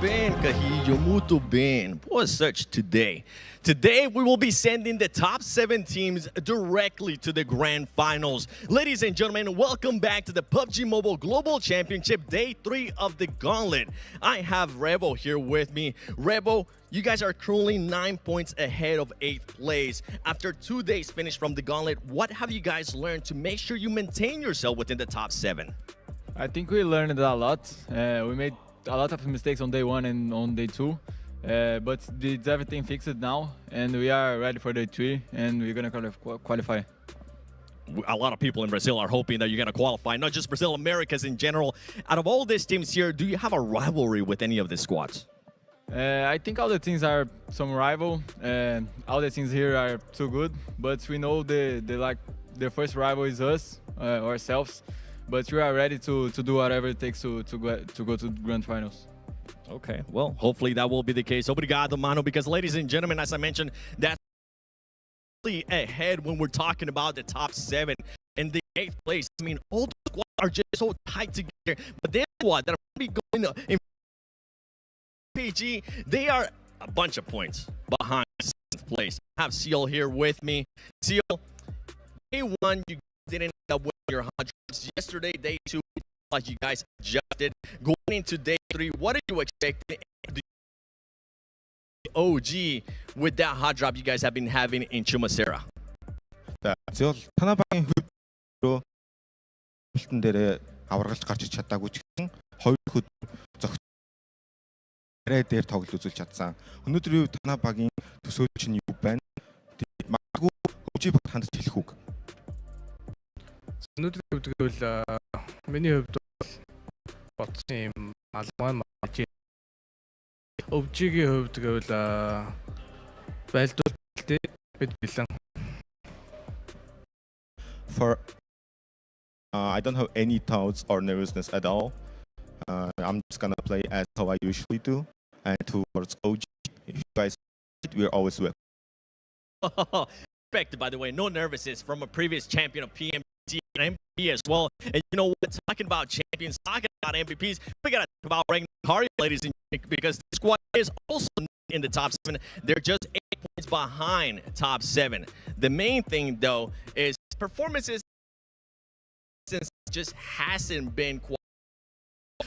bem, Carrillo? Muito bem. Boa search today. Today, we will be sending the top 7 teams directly to the grand finals. Ladies and gentlemen, welcome back to the PUBG Mobile Global Championship, Day 3 of the Gauntlet. I have Rebo here with me. Rebo, you guys are currently 9 points ahead of 8th place. After 2 days finished from the Gauntlet, what have you guys learned to make sure you maintain yourself within the top 7? I think we learned a lot. We made a lot of mistakes on day 1 and on day 2. But it's everything fixed now, and we are ready for day 3, and we're going to qualify. A lot of people in Brazil are hoping that you're going to qualify, not just Brazil, Americas in general. Out of all these teams here, do you have a rivalry with any of the squads? I think all the teams are some rival. All the teams here are too good, but we know the first rival is us, ourselves. But we are ready to do whatever it takes to go to the grand finals. Okay, well, hopefully that will be the case. Obrigado, mano, because ladies and gentlemen, as I mentioned, that's really ahead when we're talking about the top 7 in the 8th place. I mean, all the squads are just so tight together. But this squad that are going to be going in PG, they are a bunch of points behind 6th place. I have Seal here with me. Seal, day 1, you didn't end up with your 100. Yesterday, day 2, like you guys adjusted. Going into day 3, what are you expecting the OG with that hot drop you guys have been having in Chumacera? Зөв танабагийн хөлбөрөө хөлтөн дээр аваргалж гарч ич чадаагүй ч гэсэн 2 өдөр зогт арай дээр тоглож үзүүлж чадсан. Өнөөдөр танабагийн төсөөлж чинь юу байна? Магадгүй OG бот хандж хэлэх үг. Өнөөдрийн хувьд гэвэл миний хувьд бодсон юм албан маж өвжигийн хувьд гэвэл байлдуулалтыг бид бэлэн. For I don't have any thoughts or nervousness at all. I'm just gonna play as how I usually do, and towards OG, if you guys, we're always with. Expected, by the way, no nervousness from a previous champion of PMGC and MVP as well. And you know what? Talking about champions, talking about MVPs, we gotta talk about Ragnar, ladies and gentlemen, because the squad is also in the top 7. They're just 8 points behind top 7. The main thing, though, is performances just hasn't been quite.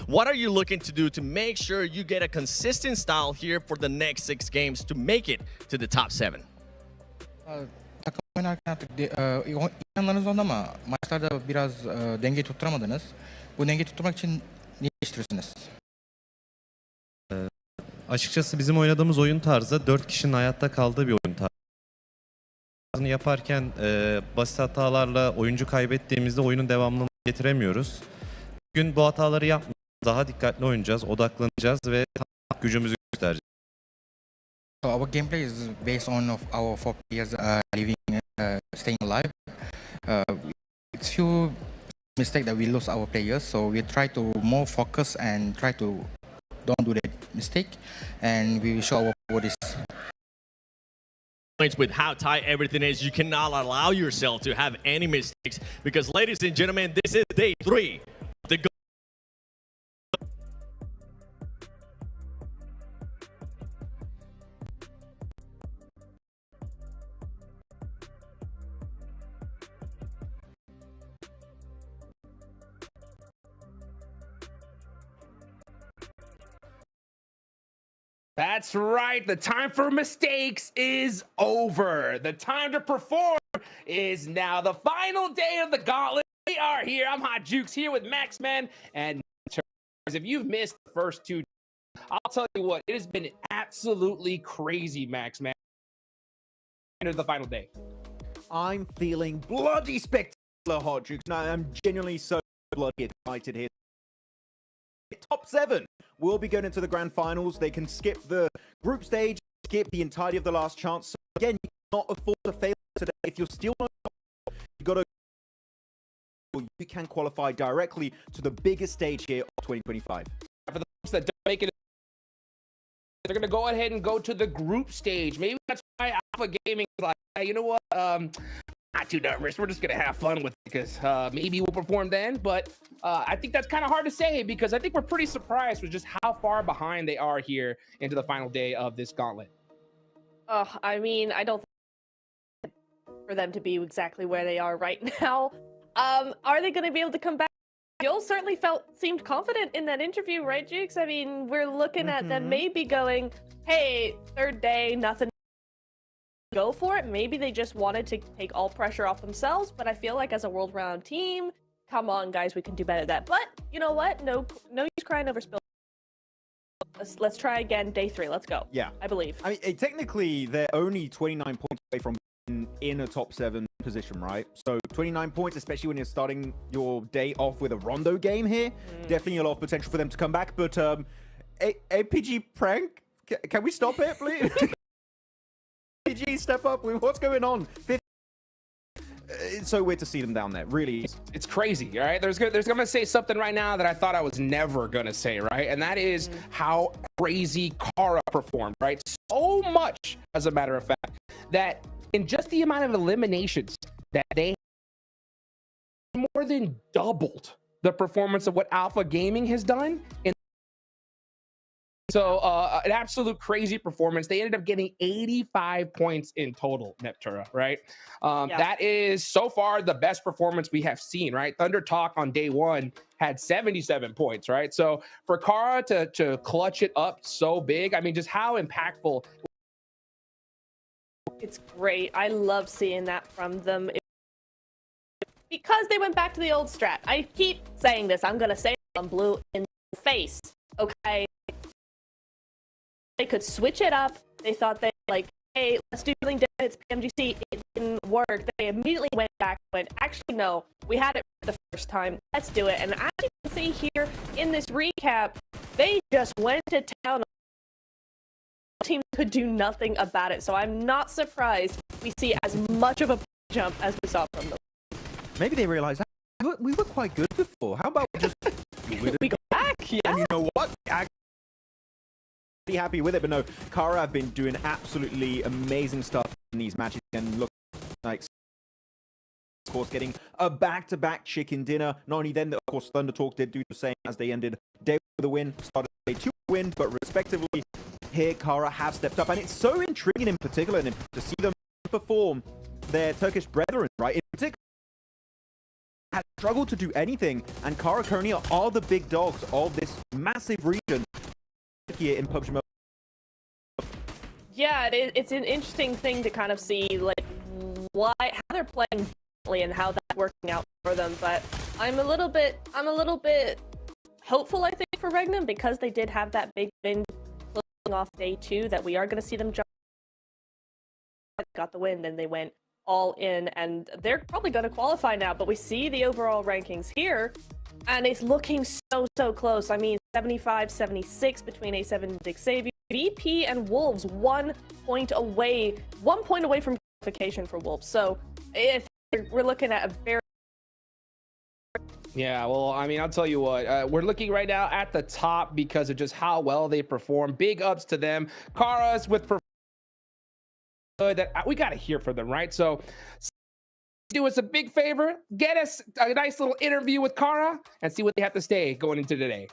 What are you looking to do to make sure you get a consistent style here for the next 6 games to make it to the top 7? Takım oynarken maçlarda biraz denge tutturamadınız. Bu dengeyi tutturmak için ne değiştirirsiniz? Açıkçası bizim oynadığımız oyun tarzı 4 kişinin hayatta kaldığı bir oyun tarzı. Yaparken basit hatalarla oyuncu kaybettiğimizde oyunun devamlılığını getiremiyoruz. Bugün bu hataları yapmayacağız. Daha dikkatli oynayacağız, odaklanacağız ve gücümüzü göstereceğiz. So our gameplay is based on our 4 players staying alive. It's few mistakes that we lose our players, so we try to more focus and try to don't do that mistake, and we will show our bodies. With how tight everything is, you cannot allow yourself to have any mistakes, because ladies and gentlemen, this is day 3. That's right. The time for mistakes is over. The time to perform is now. The final day of the Gauntlet. We are here. I'm Hot Jukes here with Maxman and if you've missed the first 2, I'll tell you what, it has been absolutely crazy, Maxman. Into the final day. I'm feeling bloody spectacular, Hot Jukes. No, I'm genuinely so bloody excited here. Top 7 will be going into the grand finals. They can skip the group stage, skip the entirety of the last chance. So again, you cannot afford to fail today. If you're still not, you got to. You can qualify directly to the biggest stage here of 2025. For the folks that don't make it, they're going to go ahead and go to the group stage. Maybe that's why Alpha Gaming is like, hey, you know what? not too nervous. We're just gonna have fun with it because maybe we'll perform then. But I think that's kind of hard to say because I think we're pretty surprised with just how far behind they are here into the final day of this gauntlet. I mean, I don't think for them to be exactly where they are right now. Are they going to be able to come back? Joel certainly seemed confident in that interview, right, Jukes? I mean, we're looking at them maybe going, hey, third day, nothing. Go for it. Maybe they just wanted to take all pressure off themselves, but I feel like as a world-round team, come on, guys, we can do better than that. But you know what? No use crying over spilled. Let's try again, day 3. Let's go. Yeah. I believe. I mean, technically, they're only 29 points away from being in a top 7 position, right? So 29 points, especially when you're starting your day off with a Rondo game here, definitely a lot of potential for them to come back. But APG prank, can we stop it, please? APG, step up. What's going on? It's so weird to see them down there. Really, it's crazy. All right, there's gonna say something right now that I thought I was never gonna say, right? And that is how crazy Kara performed, right? So much, as a matter of fact, that in just the amount of eliminations that they more than doubled the performance of what Alpha Gaming has done. So an absolute crazy performance. They ended up getting 85 points in total, Neptura, right? That is so far the best performance we have seen, right? Thunder Talk on day 1 had 77 points, right? So for Kara to clutch it up so big, I mean, just how impactful. It's great. I love seeing that from them. Because they went back to the old strat. I keep saying this. I'm going to say it on blue in the face, okay? They could switch it up. They thought they like, hey, let's do something different. It's PMGC. It didn't work. They immediately went back and went, actually, no, we had it the first time. Let's do it. And as you can see here in this recap, they just went to town. The team could do nothing about it. So I'm not surprised we see as much of a jump as we saw from them. maybe they realized we were quite good before. How about just we go back? Yeah. And you know what? Happy with it, but no, Kara have been doing absolutely amazing stuff in these matches and look like, of course, getting a back-to-back chicken dinner. Not only then, of course, Thunder Talk did do the same as they ended day with a win, started day 2 win, but respectively, here Kara have stepped up, and it's so intriguing in particular and to see them perform their Turkish brethren, right? In particular, have struggled to do anything, and Kara currently are the big dogs of this massive region here in PUBG Mobile. Yeah, it's an interesting thing to kind of see, like, how they're playing differently and how that's working out for them. But I'm a little bit hopeful, I think, for Regnum, because they did have that big win closing off day 2, that we are going to see them jump. Got the win, then they went all in, and they're probably going to qualify now. But we see the overall rankings here, and it's looking so close. I mean, 75-76 between A7 and Xavier. VP and Wolves 1 point away from qualification for Wolves. So if we're looking at a very... Yeah, well, I mean, I'll tell you what, we're looking right now at the top because of just how well they perform. Big ups to them. Kara's with that we got to hear from them, right? So do us a big favor, get us a nice little interview with Kara and see what they have to say going into today.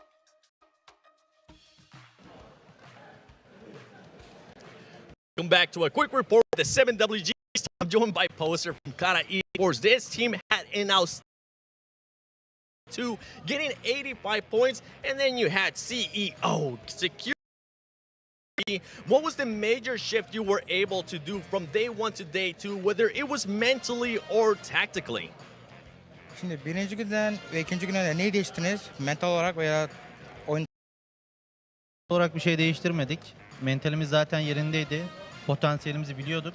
Welcome back to a quick report with the 7WG. I'm joined by Poster from Kara Esports. This team had an outstanding 2, getting 85 points, and then you had CEO Security. What was the major shift you were able to do from day 1 to day 2, whether it was mentally or tactically? Şimdi birinci günden ve ikinci günden ne değiştiniz? Mental olarak veya oyun olarak bir şey değiştirmedik. Mentalimiz zaten yerindeydi. Potansiyelimizi biliyorduk.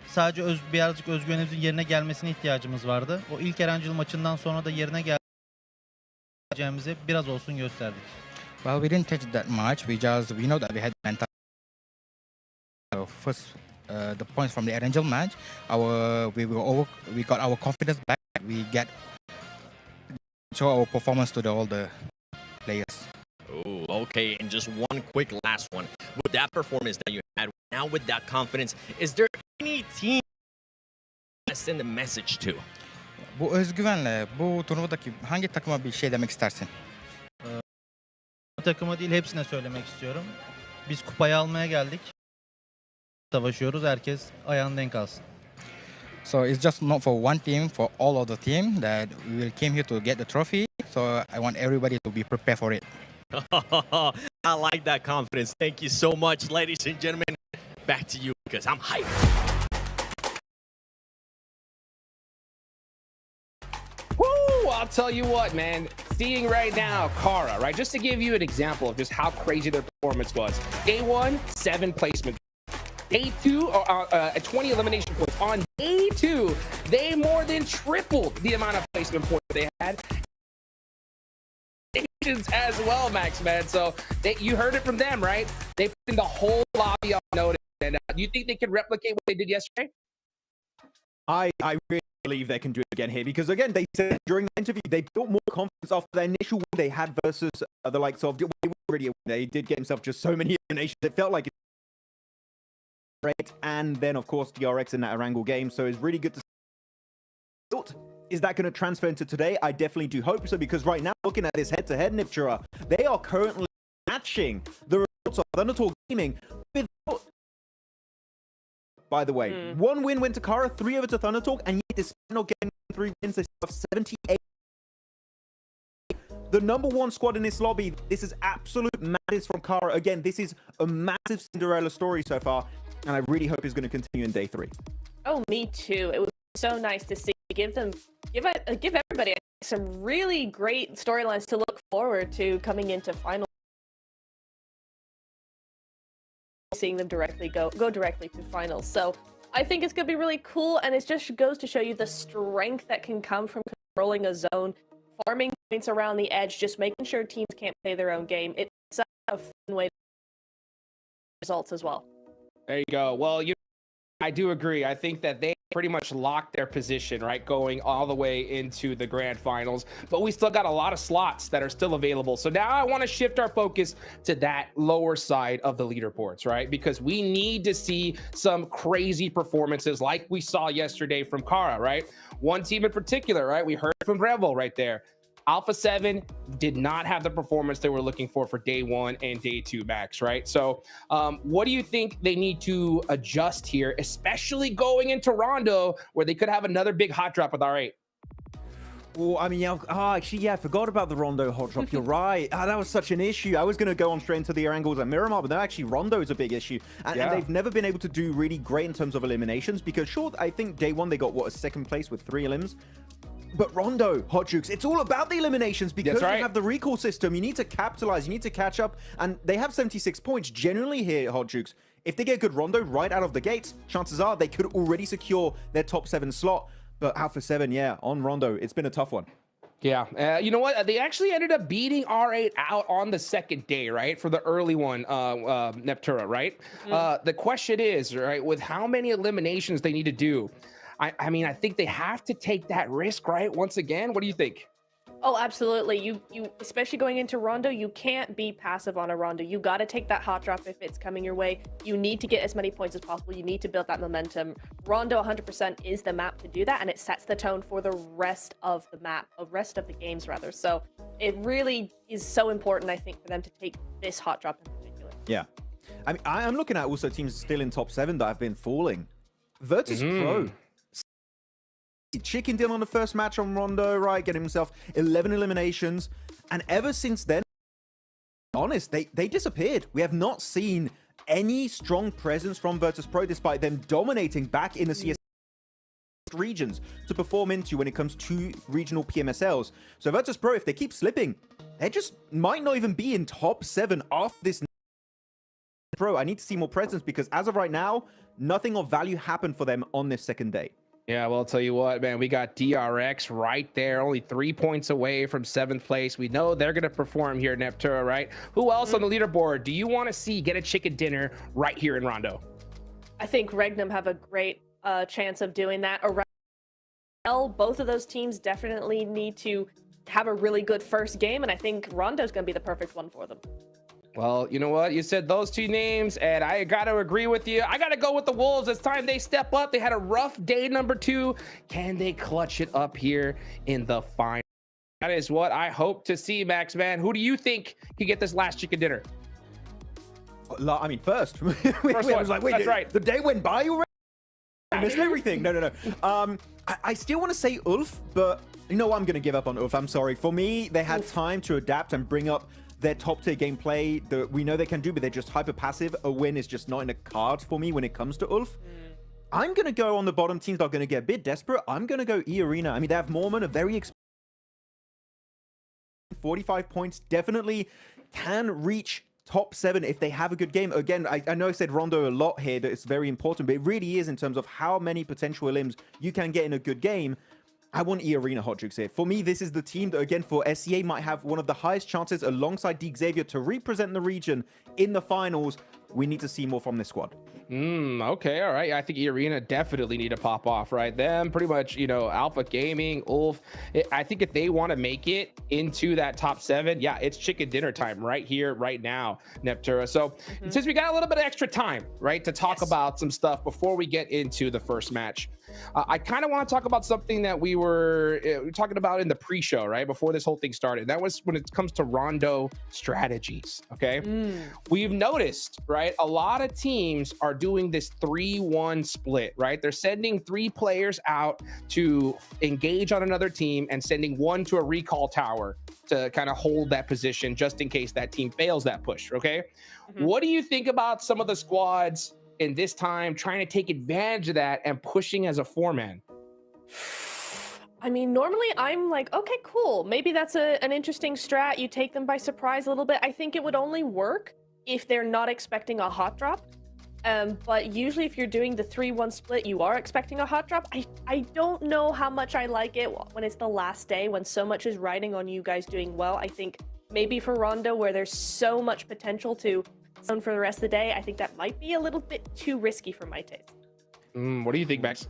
Sadece birazcık özgüvenimizin yerine gelmesine ihtiyacımız vardı. O ilk Erencil maçından sonra da yerine geleceğimizi biraz olsun gösterdik. Well, we didn't touch that much. We know that we had mental. First, the points from the Erangel match, we got our confidence back. We show our performance to all the players. Oh, okay. And just one quick last one. With that performance that you had, now with that confidence, is there any team send a message to? Bu özgüvenle bu turnuvadaki hangi takıma bir şey demek istersin? Takıma değil hepsine söylemek istiyorum. Biz kupayı almaya geldik. Savaşıyoruz. Herkes ayağını denk alsın. So it's just not for one team, for all of the team that we will came here to get the trophy. So I want everybody to be prepared for it. I like that confidence. Thank you so much, ladies and gentlemen. Back to you because I'm hyped. Woo! I'll tell you what, man. Seeing right now, Kara, right? Just to give you an example of just how crazy their performance was. Day 1, 7 placement. Day 2, 20 elimination points. On day 2, they more than tripled the amount of placement points they had. As well, Max, man. So you heard it from them, right? They put in the whole lobby on notice. And do you think they can replicate what they did yesterday? I really believe they can do it again here because, again, they said during the interview they built more confidence after the initial win they had versus the likes of. They did get himself just so many eliminations. It felt like and then, of course, DRX in that Erangel game. So it's really good to see. Is that going to transfer into today? I definitely do hope so, because right now, looking at this head-to-head Niptura, they are currently matching the results of Thundertalk Gaming without... By the way, 1 win went to Kara, 3 over to Thundertalk, and yet despite not getting 3 wins, they have 78. The #1 squad in this lobby, this is absolute madness from Kara. Again, this is a massive Cinderella story so far, and I really hope it's going to continue in day 3. Oh, me too. It was so nice to see. Give everybody some really great storylines to look forward to coming into final. Seeing them directly go directly to finals. So I think it's going to be really cool, and it just goes to show you the strength that can come from controlling a zone, farming points around the edge, just making sure teams can't play their own game. It's a fun way to results as well. There you go. Well, I do agree. I think that they pretty much locked their position, right, going all the way into the grand finals. But we still got a lot of slots that are still available. So now I want to shift our focus to that lower side of the leaderboards, right? Because we need to see some crazy performances like we saw yesterday from Kara, right? One team in particular, right? We heard from Revel right there. Alpha 7 did not have the performance they were looking for day 1 and day 2, Max, right? So what do you think they need to adjust here, especially going into Rondo, where they could have another big hot drop with R8? Well, I mean, actually, I forgot about the Rondo hot drop. You're right. That was such an issue. I was going to go on straight into the angles at Miramar, but no, actually, Rondo is a big issue. And they've never been able to do really great in terms of eliminations because, sure, I think day 1 they got, what, a 2nd place with 3 elims? But Rondo, Hot Jukes, it's all about the eliminations because you have the recall system. You need to capitalize. You need to catch up. And they have 76 points generally here, Hot Jukes. If they get good Rondo right out of the gates, chances are they could already secure their top 7 slot. But Alpha 7, yeah, on Rondo, it's been a tough one. Yeah, you know what? They actually ended up beating R8 out on the 2nd day, right? For the early one, Neptura, right? The question is, right, with how many eliminations they need to do, I mean, I think they have to take that risk, right? Once again, what do you think? Oh, absolutely. You especially going into Rondo, you can't be passive on a Rondo. You got to take that hot drop if it's coming your way. You need to get as many points as possible. You need to build that momentum. Rondo 100% is the map to do that, and it sets the tone for the rest of the map, the rest of the games rather. So it really is so important, I think, for them to take this hot drop in particular. Yeah. I mean, I'm looking at also teams still in top 7 that have been falling. Virtus Pro chickened in on the first match on Rondo, right? Getting himself 11 eliminations. And ever since then, honest, they disappeared. We have not seen any strong presence from Virtus Pro, despite them dominating back in the CS regions to perform into when it comes to regional PMSLs. So Virtus Pro, if they keep slipping, they just might not even be in top 7 off this Pro. I need to see more presence because as of right now, nothing of value happened for them on this 2nd day. Yeah, well, I'll tell you what, man, we got DRX right there, only 3 points away from 7th place. We know they're going to perform here at Neptura, right? Who else on the leaderboard do you want to see get a chicken dinner right here in Rondo? I think Regnum have a great chance of doing that. Both of those teams definitely need to have a really good first game, and I think Rondo's going to be the perfect one for them. Well, you know what? You said those two names, and I got to agree with you. I got to go with the Wolves. It's time they step up. They had a rough day number 2. Can they clutch it up here in the final? That is what I hope to see, Max, man. Who do you think can get this last chicken dinner? I mean, first. First I was like, wait, that's right. The day went by already? I missed everything. No. I still want to say Ulf, but you know what? I'm going to give up on Ulf. I'm sorry. For me, they had time to adapt and bring up their top tier gameplay that we know they can do, but they're just hyper passive. A win is just not in the cards for me when it comes to Ulf. I'm going to go on the bottom teams that are going to get a bit desperate. I'm going to go E-Arena. I mean, they have Mormon, a very expensive 45 points, definitely can reach top 7 if they have a good game. Again, I know I said Rondo a lot here, that it's very important, but it really is in terms of how many potential elims you can get in a good game. I want E-Arena Hot Jukes here. For me, this is the team that, again, for SEA might have one of the highest chances alongside D Xavier to represent the region in the finals. We need to see more from this squad. Okay, all right. I think E-Arena definitely need to pop off, right? Them, pretty much, you know, Alpha Gaming, Ulf. I think if they want to make it into that top 7, yeah, it's chicken dinner time right here, right now, Neptura. So since we got a little bit of extra time, right, to talk about some stuff before we get into the first match, I kind of want to talk about something that we were talking about in the pre-show, right, before this whole thing started. That was when it comes to Rondo strategies, okay? We've noticed, right, a lot of teams are doing this 3-1 split, right? They're sending 3 players out to engage on another team and sending 1 to a recall tower to kind of hold that position just in case that team fails that push, okay? What do you think about some of the squads in this time trying to take advantage of that and pushing as a 4-man? I mean, normally I'm like, okay, cool. Maybe that's an interesting strat. You take them by surprise a little bit. I think it would only work if they're not expecting a hot drop. But usually if you're doing the 3-1 split, you are expecting a hot drop. I don't know how much I like it when it's the last day, when so much is riding on you guys doing well. I think maybe for Rondo, where there's so much potential to zone for the rest of the day, I think that might be a little bit too risky for my taste. What do you think, Max?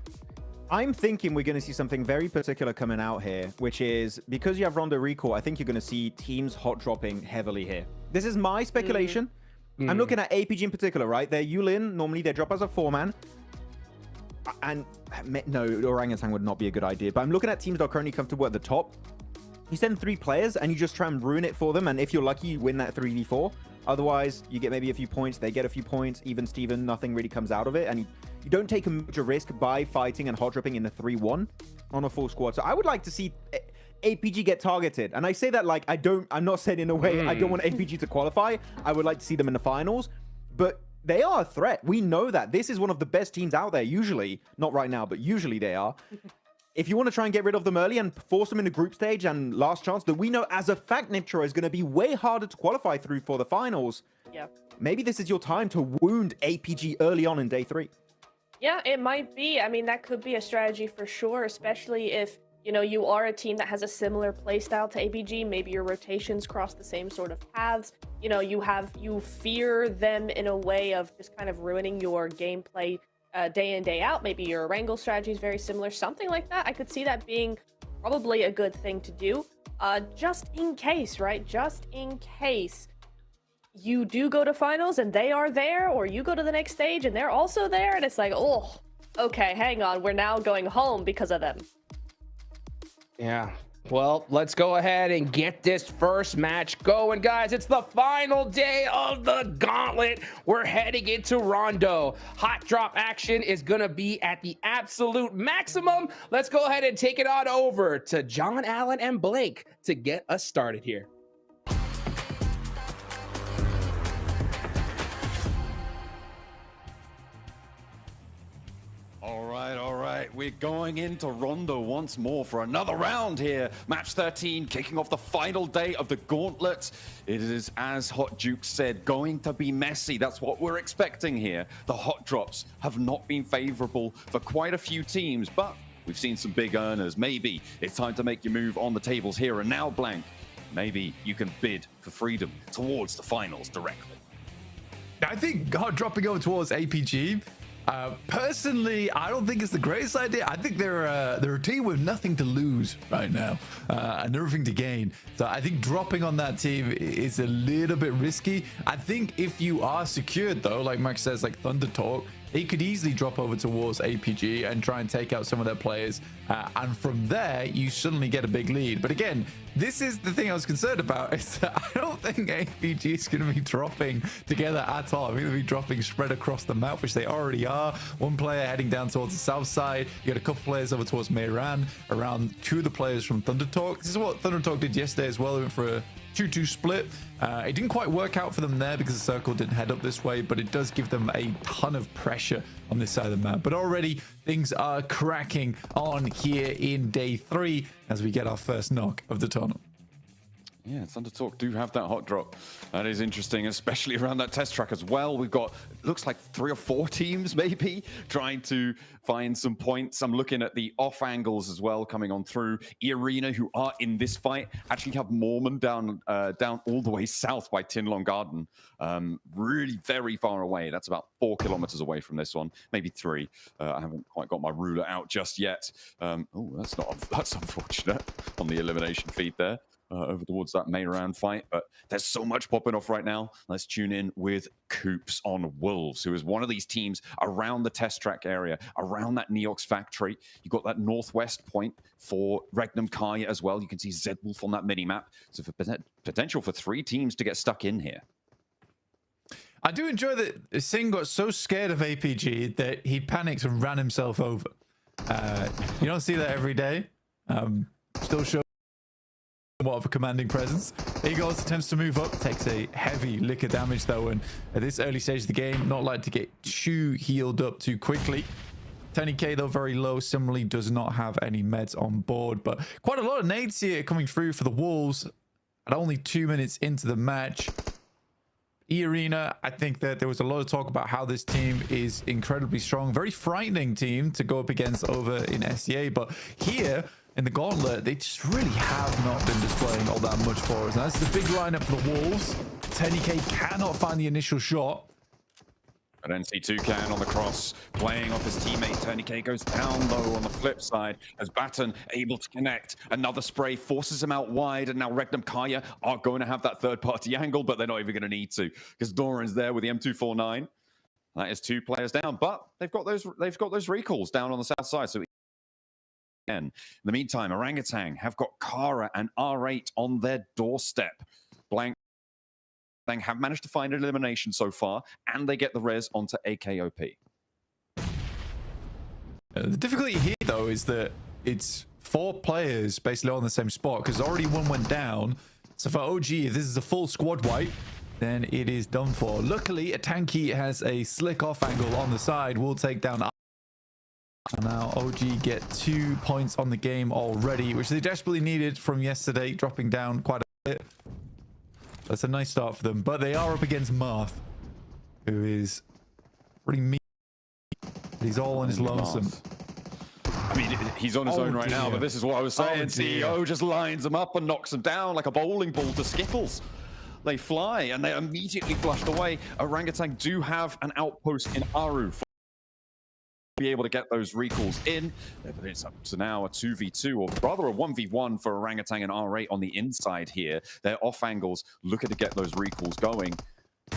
I'm thinking we're going to see something very particular coming out here, which is because you have Rondo recall, I think you're going to see teams hot dropping heavily here. This is my speculation. I'm looking at APG in particular, right? They're Yulin. Normally, they drop as a 4-man. And no, Orangutan would not be a good idea. But I'm looking at teams that are currently comfortable at the top. You send 3 players and you just try and ruin it for them. And if you're lucky, you win that 3v4. Otherwise, you get maybe a few points. They get a few points. Even Steven, nothing really comes out of it. And you don't take a major risk by fighting and hot dropping in the 3-1 on a full squad. So I would like to see APG get targeted. And I say that like I'm not saying in a way I don't want APG to qualify. I would like to see them in the finals. But they are a threat. We know that. This is one of the best teams out there, usually. Not right now, but usually they are. If you want to try and get rid of them early and force them in the group stage and last chance, that we know as a fact Niptro is going to be way harder to qualify through for the finals. Yeah. Maybe this is your time to wound APG early on in day 3. Yeah, it might be. I mean, that could be a strategy for sure, especially if, you know, you are a team that has a similar playstyle to APG. Maybe your rotations cross the same sort of paths. You know, you fear them in a way of just kind of ruining your gameplay day in, day out. Maybe your wrangle strategy is very similar, something like that. I could see that being probably a good thing to do, just in case, right? Just in case you do go to finals and they are there, or you go to the next stage and they're also there, and it's like, oh, okay, hang on, we're now going home because of them. Yeah. Well, let's go ahead and get this first match going, guys. It's the final day of the Gauntlet. We're heading into Rondo. Hot drop action is going to be at the absolute maximum. Let's go ahead and take it on over to John Allen and Blake to get us started here. All right, we're going into Rondo once more for another round here. Match 13, kicking off the final day of the Gauntlet. It is, as Hot Juke said, going to be messy. That's what we're expecting here. The hot drops have not been favorable for quite a few teams, but we've seen some big earners. Maybe it's time to make your move on the tables here and now, Blank. Maybe you can bid for freedom towards the finals directly. I think hot dropping over towards APG Personally, I don't think it's the greatest idea. I think they're a team with nothing to lose right now and everything to gain. So I think dropping on that team is a little bit risky. I think if you are secured, though, like Max says, like Thunder Talk, he could easily drop over towards APG and try and take out some of their players. And from there, you suddenly get a big lead. But again, this is the thing I was concerned about, is that I don't think APG is going to be dropping together at all. I think they'll be dropping spread across the map, which they already are. One player heading down towards the south side. You got a couple players over towards Meiran, around 2 of the players from Thunder Talk. This is what Thunder Talk did yesterday as well. They went for a 2-2 split. It didn't quite work out for them there because the circle didn't head up this way, but it does give them a ton of pressure on this side of the map. But already things are cracking on here in day 3 as we get our first knock of the tournament. Yeah, Thunder Talk do have that hot drop. That is interesting, especially around that test track as well. We've got, looks like 3 or 4 teams maybe trying to find some points. I'm looking at the off angles as well coming on through. Arena, who are in this fight, actually have Mormon down all the way south by Tinlong Garden. Really very far away. That's about 4 kilometers away from this one, maybe 3. I haven't quite got my ruler out just yet. Oh, that's unfortunate on the elimination feed there. Over towards that main round fight, but there's so much popping off right now. Let's tune in with Coops on Wolves, who is one of these teams around the test track area, around that Neox factory. You've got that northwest point for Regnum Kaya as well. You can see Zed Wolf on that mini map. So for potential for 3 teams to get stuck in here. I do enjoy that Singh got so scared of APG that he panicked and ran himself over. You don't see that every day. Still shows what of a commanding presence. Eagles attempts to move up, takes a heavy lick of damage though, and at this early stage of the game, not like to get too healed up too quickly. 10k though, very low. Similarly, does not have any meds on board, but quite a lot of nades here coming through for the Wolves at only 2 minutes into the match. E-Arena, I think that there was a lot of talk about how this team is incredibly strong, very frightening team to go up against over in SEA, but here in the Gauntlet, they just really have not been displaying all that much for us. Now, this is a big lineup for the Wolves. 10k cannot find the initial shot. But NC2 can on the cross, playing off his teammate. 10k goes down though on the flip side as Baton able to connect. Another spray forces him out wide, and now Regnum Kaya are going to have that third-party angle, but they're not even going to need to because Doran's there with the M249. That is 2 players down, but they've got those recalls down on the south side. So in the meantime, Orangutan have got Kara and R8 on their doorstep. Blank have managed to find an elimination so far, and they get the res onto AKOP. The difficulty here, though, is that it's 4 players basically on the same spot because already one went down. So for OG, if this is a full squad wipe, then it is done for. Luckily, a Tanky has a slick off angle on the side. Will take down. And now OG get 2 points on the game already, which they desperately needed from yesterday, dropping down quite a bit. That's a nice start for them, but they are up against Marth, who is pretty mean. He's all on his lonesome. I mean, he's on his own right now, but this is what I was saying. CEO just lines him up and knocks him down like a bowling ball to Skittles. They fly, and they're immediately flushed away. Orangutan do have an outpost in Aru be able to get those recalls in, but it's up to now a 2v2, or rather a 1v1 for Orangutan and R8 on the inside here. They're off angles, looking to get those recalls going.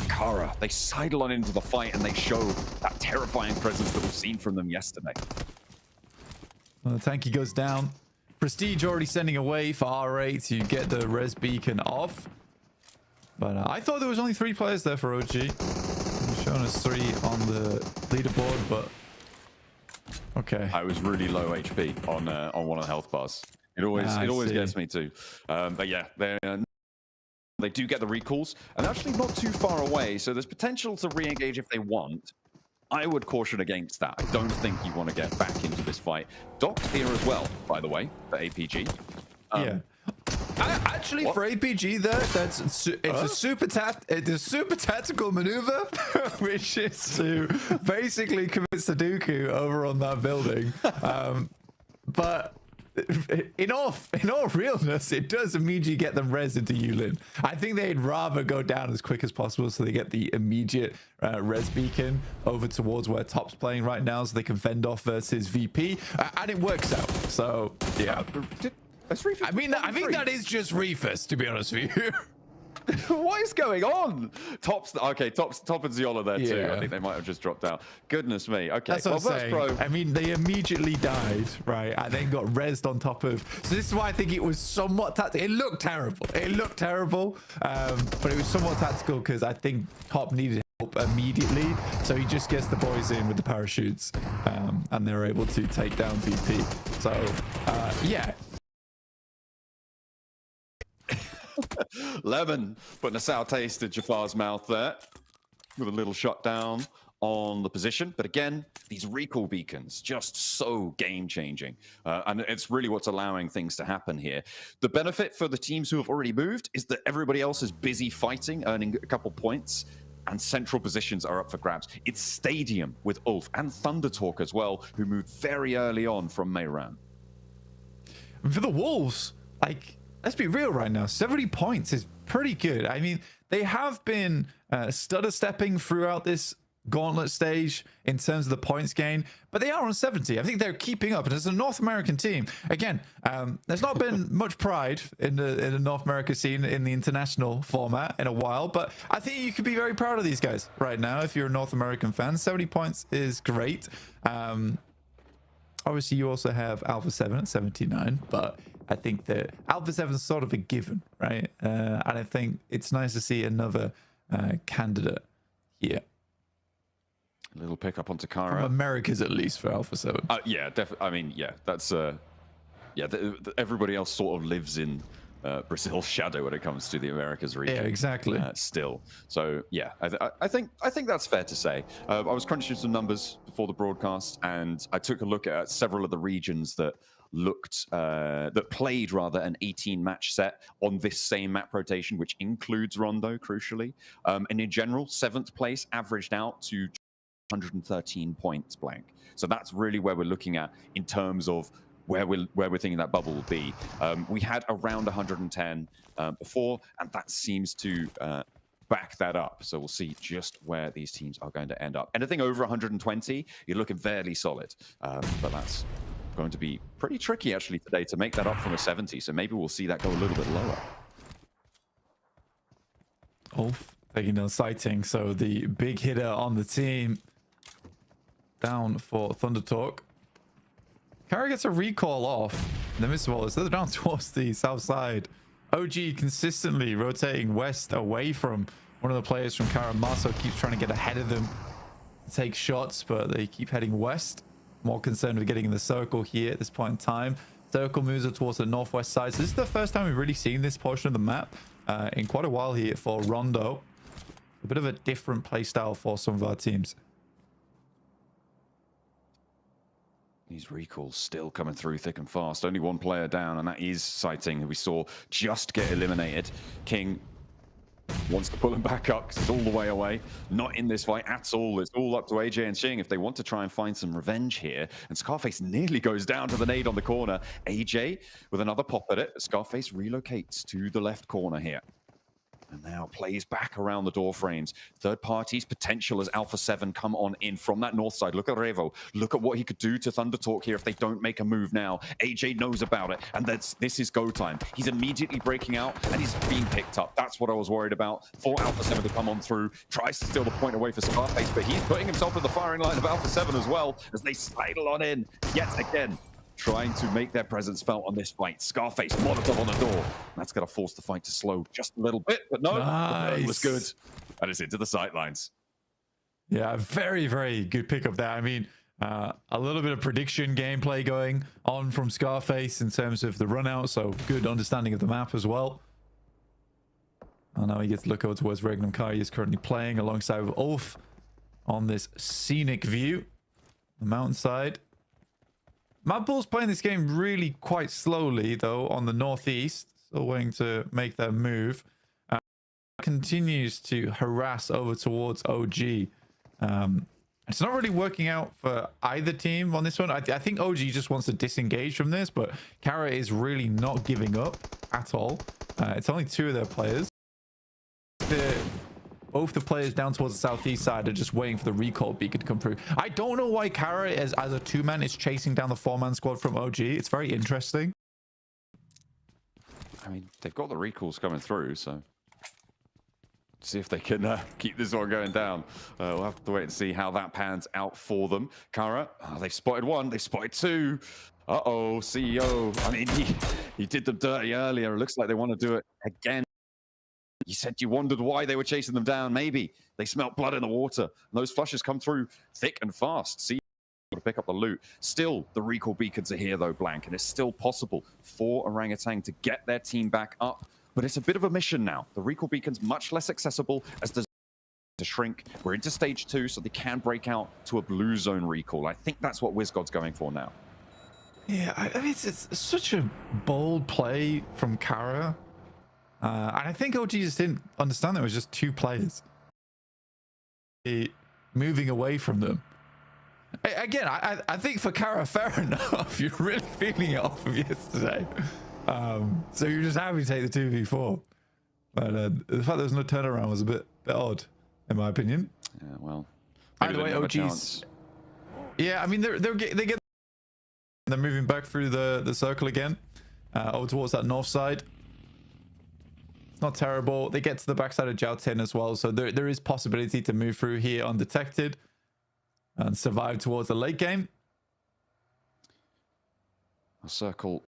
Kara, they sidle on into the fight, and they show that terrifying presence that we've seen from them yesterday. Well, the Tanky goes down. Prestige already sending away for R8 to get the res beacon off. But I thought there was only 3 players there for OG. Showing us 3 on the leaderboard, but okay. I was really low HP on one of the health bars. It always gets me too. But yeah, they do get the recalls, and actually not too far away, so there's potential to re-engage if they want. I would caution against that. I don't think you want to get back into this fight. Doc's here as well, by the way, for APG. Yeah. Actually, for APG, it's a super tactical maneuver, which is to basically commit Sudoku over on that building. But in all realness, it does immediately get them res into Yulin. I think they'd rather go down as quick as possible so they get the immediate res beacon over towards where Top's playing right now so they can fend off versus VP. And it works out. So, yeah. I mean, I think that is just Reefus, to be honest with you. What is going on? Top and Ziola there too. Yeah. I think they might have just dropped out. Goodness me. Okay, That's what I'm saying. Pro. I mean, they immediately died, right? And then got rezzed on top of. So this is why I think it was somewhat tactical. It looked terrible. But it was somewhat tactical because I think Top needed help immediately. So he just gets the boys in with the parachutes, and they're able to take down VP. So yeah. Lemon putting a sour taste in Jafar's mouth there with a little shutdown on the position. But again, these recall beacons, just so game-changing. And it's really what's allowing things to happen here. The benefit for the teams who have already moved is that everybody else is busy fighting, earning a couple points, and central positions are up for grabs. It's Stadium with Ulf and Thundertalk as well, who moved very early on from Mayran. For the Wolves, like, let's be real right now, 70 points is pretty good. I mean, they have been stutter stepping throughout this Gauntlet stage in terms of the points gain, but they are on 70. I think they're keeping up. And as a North American team, again, there's not been much pride in the North America scene in the international format in a while, but I think you could be very proud of these guys right now if you're a North American fan. 70 points is great. Obviously, you also have Alpha 7 at 79, but I think that Alpha 7 is sort of a given, right? And I think it's nice to see another candidate here. A little pick up on Takara. From Americas, at least, for Alpha 7. Yeah, definitely. I mean, yeah, that's... everybody else sort of lives in Brazil's shadow when it comes to the Americas region. Yeah, exactly. Still. So, yeah, I think that's fair to say. I was crunching some numbers before the broadcast, and I took a look at several of the regions that played an 18-match set on this same map rotation, which includes Rondo, crucially. And in general, 7th place averaged out to 113 points blank. So that's really where we're looking at in terms of where we're thinking that bubble will be. We had around 110 before, and that seems to back that up. So we'll see just where these teams are going to end up. Anything over 120, you're looking fairly solid. But that's going to be pretty tricky actually today to make that up from a 70. So maybe we'll see that go a little bit lower. Ulf taking down Sighting. So the big hitter on the team down for Thundertalk. Kara gets a recall off. And then Mr. Wallace, they're down towards the south side. OG consistently rotating west away from one of the players from Kara. Marso keeps trying to get ahead of them to take shots, but they keep heading west. More concerned with getting in the circle here at this point in time. Circle moves it towards the northwest side. So this is the first time we've really seen this portion of the map in quite a while here for Rondo. A bit of a different playstyle for some of our teams. These recalls still coming through thick and fast. Only one player down, and that is Sighting, who we saw just get eliminated. King wants to pull him back up because he's all the way away. Not in this fight at all. It's all up to AJ and Xing if they want to try and find some revenge here. And Scarface nearly goes down to the nade on the corner. AJ with another pop at it. Scarface relocates to the left corner here. And now plays back around the door frames. Third parties potential as Alpha 7 come on in from that north side. Look at Revo. Look at what he could do to Thundertalk here if they don't make a move now. AJ knows about it, and this is go time. He's immediately breaking out, and he's being picked up. That's what I was worried about. For Alpha 7 to come on through. Tries to steal the point away for Scarface, but he's putting himself in the firing line of Alpha 7 as well as they sidle on in yet again, trying to make their presence felt on this fight. Scarface, Molotov on the door. That's going to force the fight to slow just a little bit, but no, nice. It was good. And it's into the sightlines. Yeah, very, very good pickup there. I mean, a little bit of prediction gameplay going on from Scarface in terms of the run out, so good understanding of the map as well. And now he gets to look over towards Regnum Kai. Is currently playing alongside with Ulf on this scenic view, the mountainside. Mad Bull's playing this game really quite slowly, though, on the northeast. Still waiting to make their move. Continues to harass over towards OG. It's not really working out for either team on this one. I think OG just wants to disengage from this, but Kara is really not giving up at all. It's only 2 of their players. Both the players down towards the southeast side are just waiting for the recall beacon to come through. I don't know why Kara, as a 2-man, is chasing down the 4-man squad from OG. It's very interesting. I mean, they've got the recalls coming through, so see if they can keep this one going down. We'll have to wait and see how that pans out for them. Kara, they've spotted 1, they've spotted 2. Uh-oh, CEO. I mean, he did them dirty earlier. It looks like they want to do it again. You said you wondered why they were chasing them down. Maybe they smelt blood in the water. And those flushes come through thick and fast. See, to pick up the loot. Still, the recall beacons are here, though, Blank, and it's still possible for Orangutan to get their team back up. But it's a bit of a mission now. The recall beacon's much less accessible as the to shrink. We're into stage 2, so they can break out to a blue zone recall. I think that's what WizGod's going for now. Yeah, I mean, it's such a bold play from Kara. And I think OG just didn't understand that it was just 2 players. Moving away from them. Again, I think for Kara, fair enough. You're really feeling it off of yesterday. So you're just happy to take the 2v4. But the fact there was no turnaround was a bit odd, in my opinion. Yeah, well. Either way, OG's... Yeah, I mean, they're moving back through the circle again. Over towards that north side. It's not terrible. They get to the backside of Jiao 10 as well. So there is possibility to move through here undetected. And survive towards the late game. A circle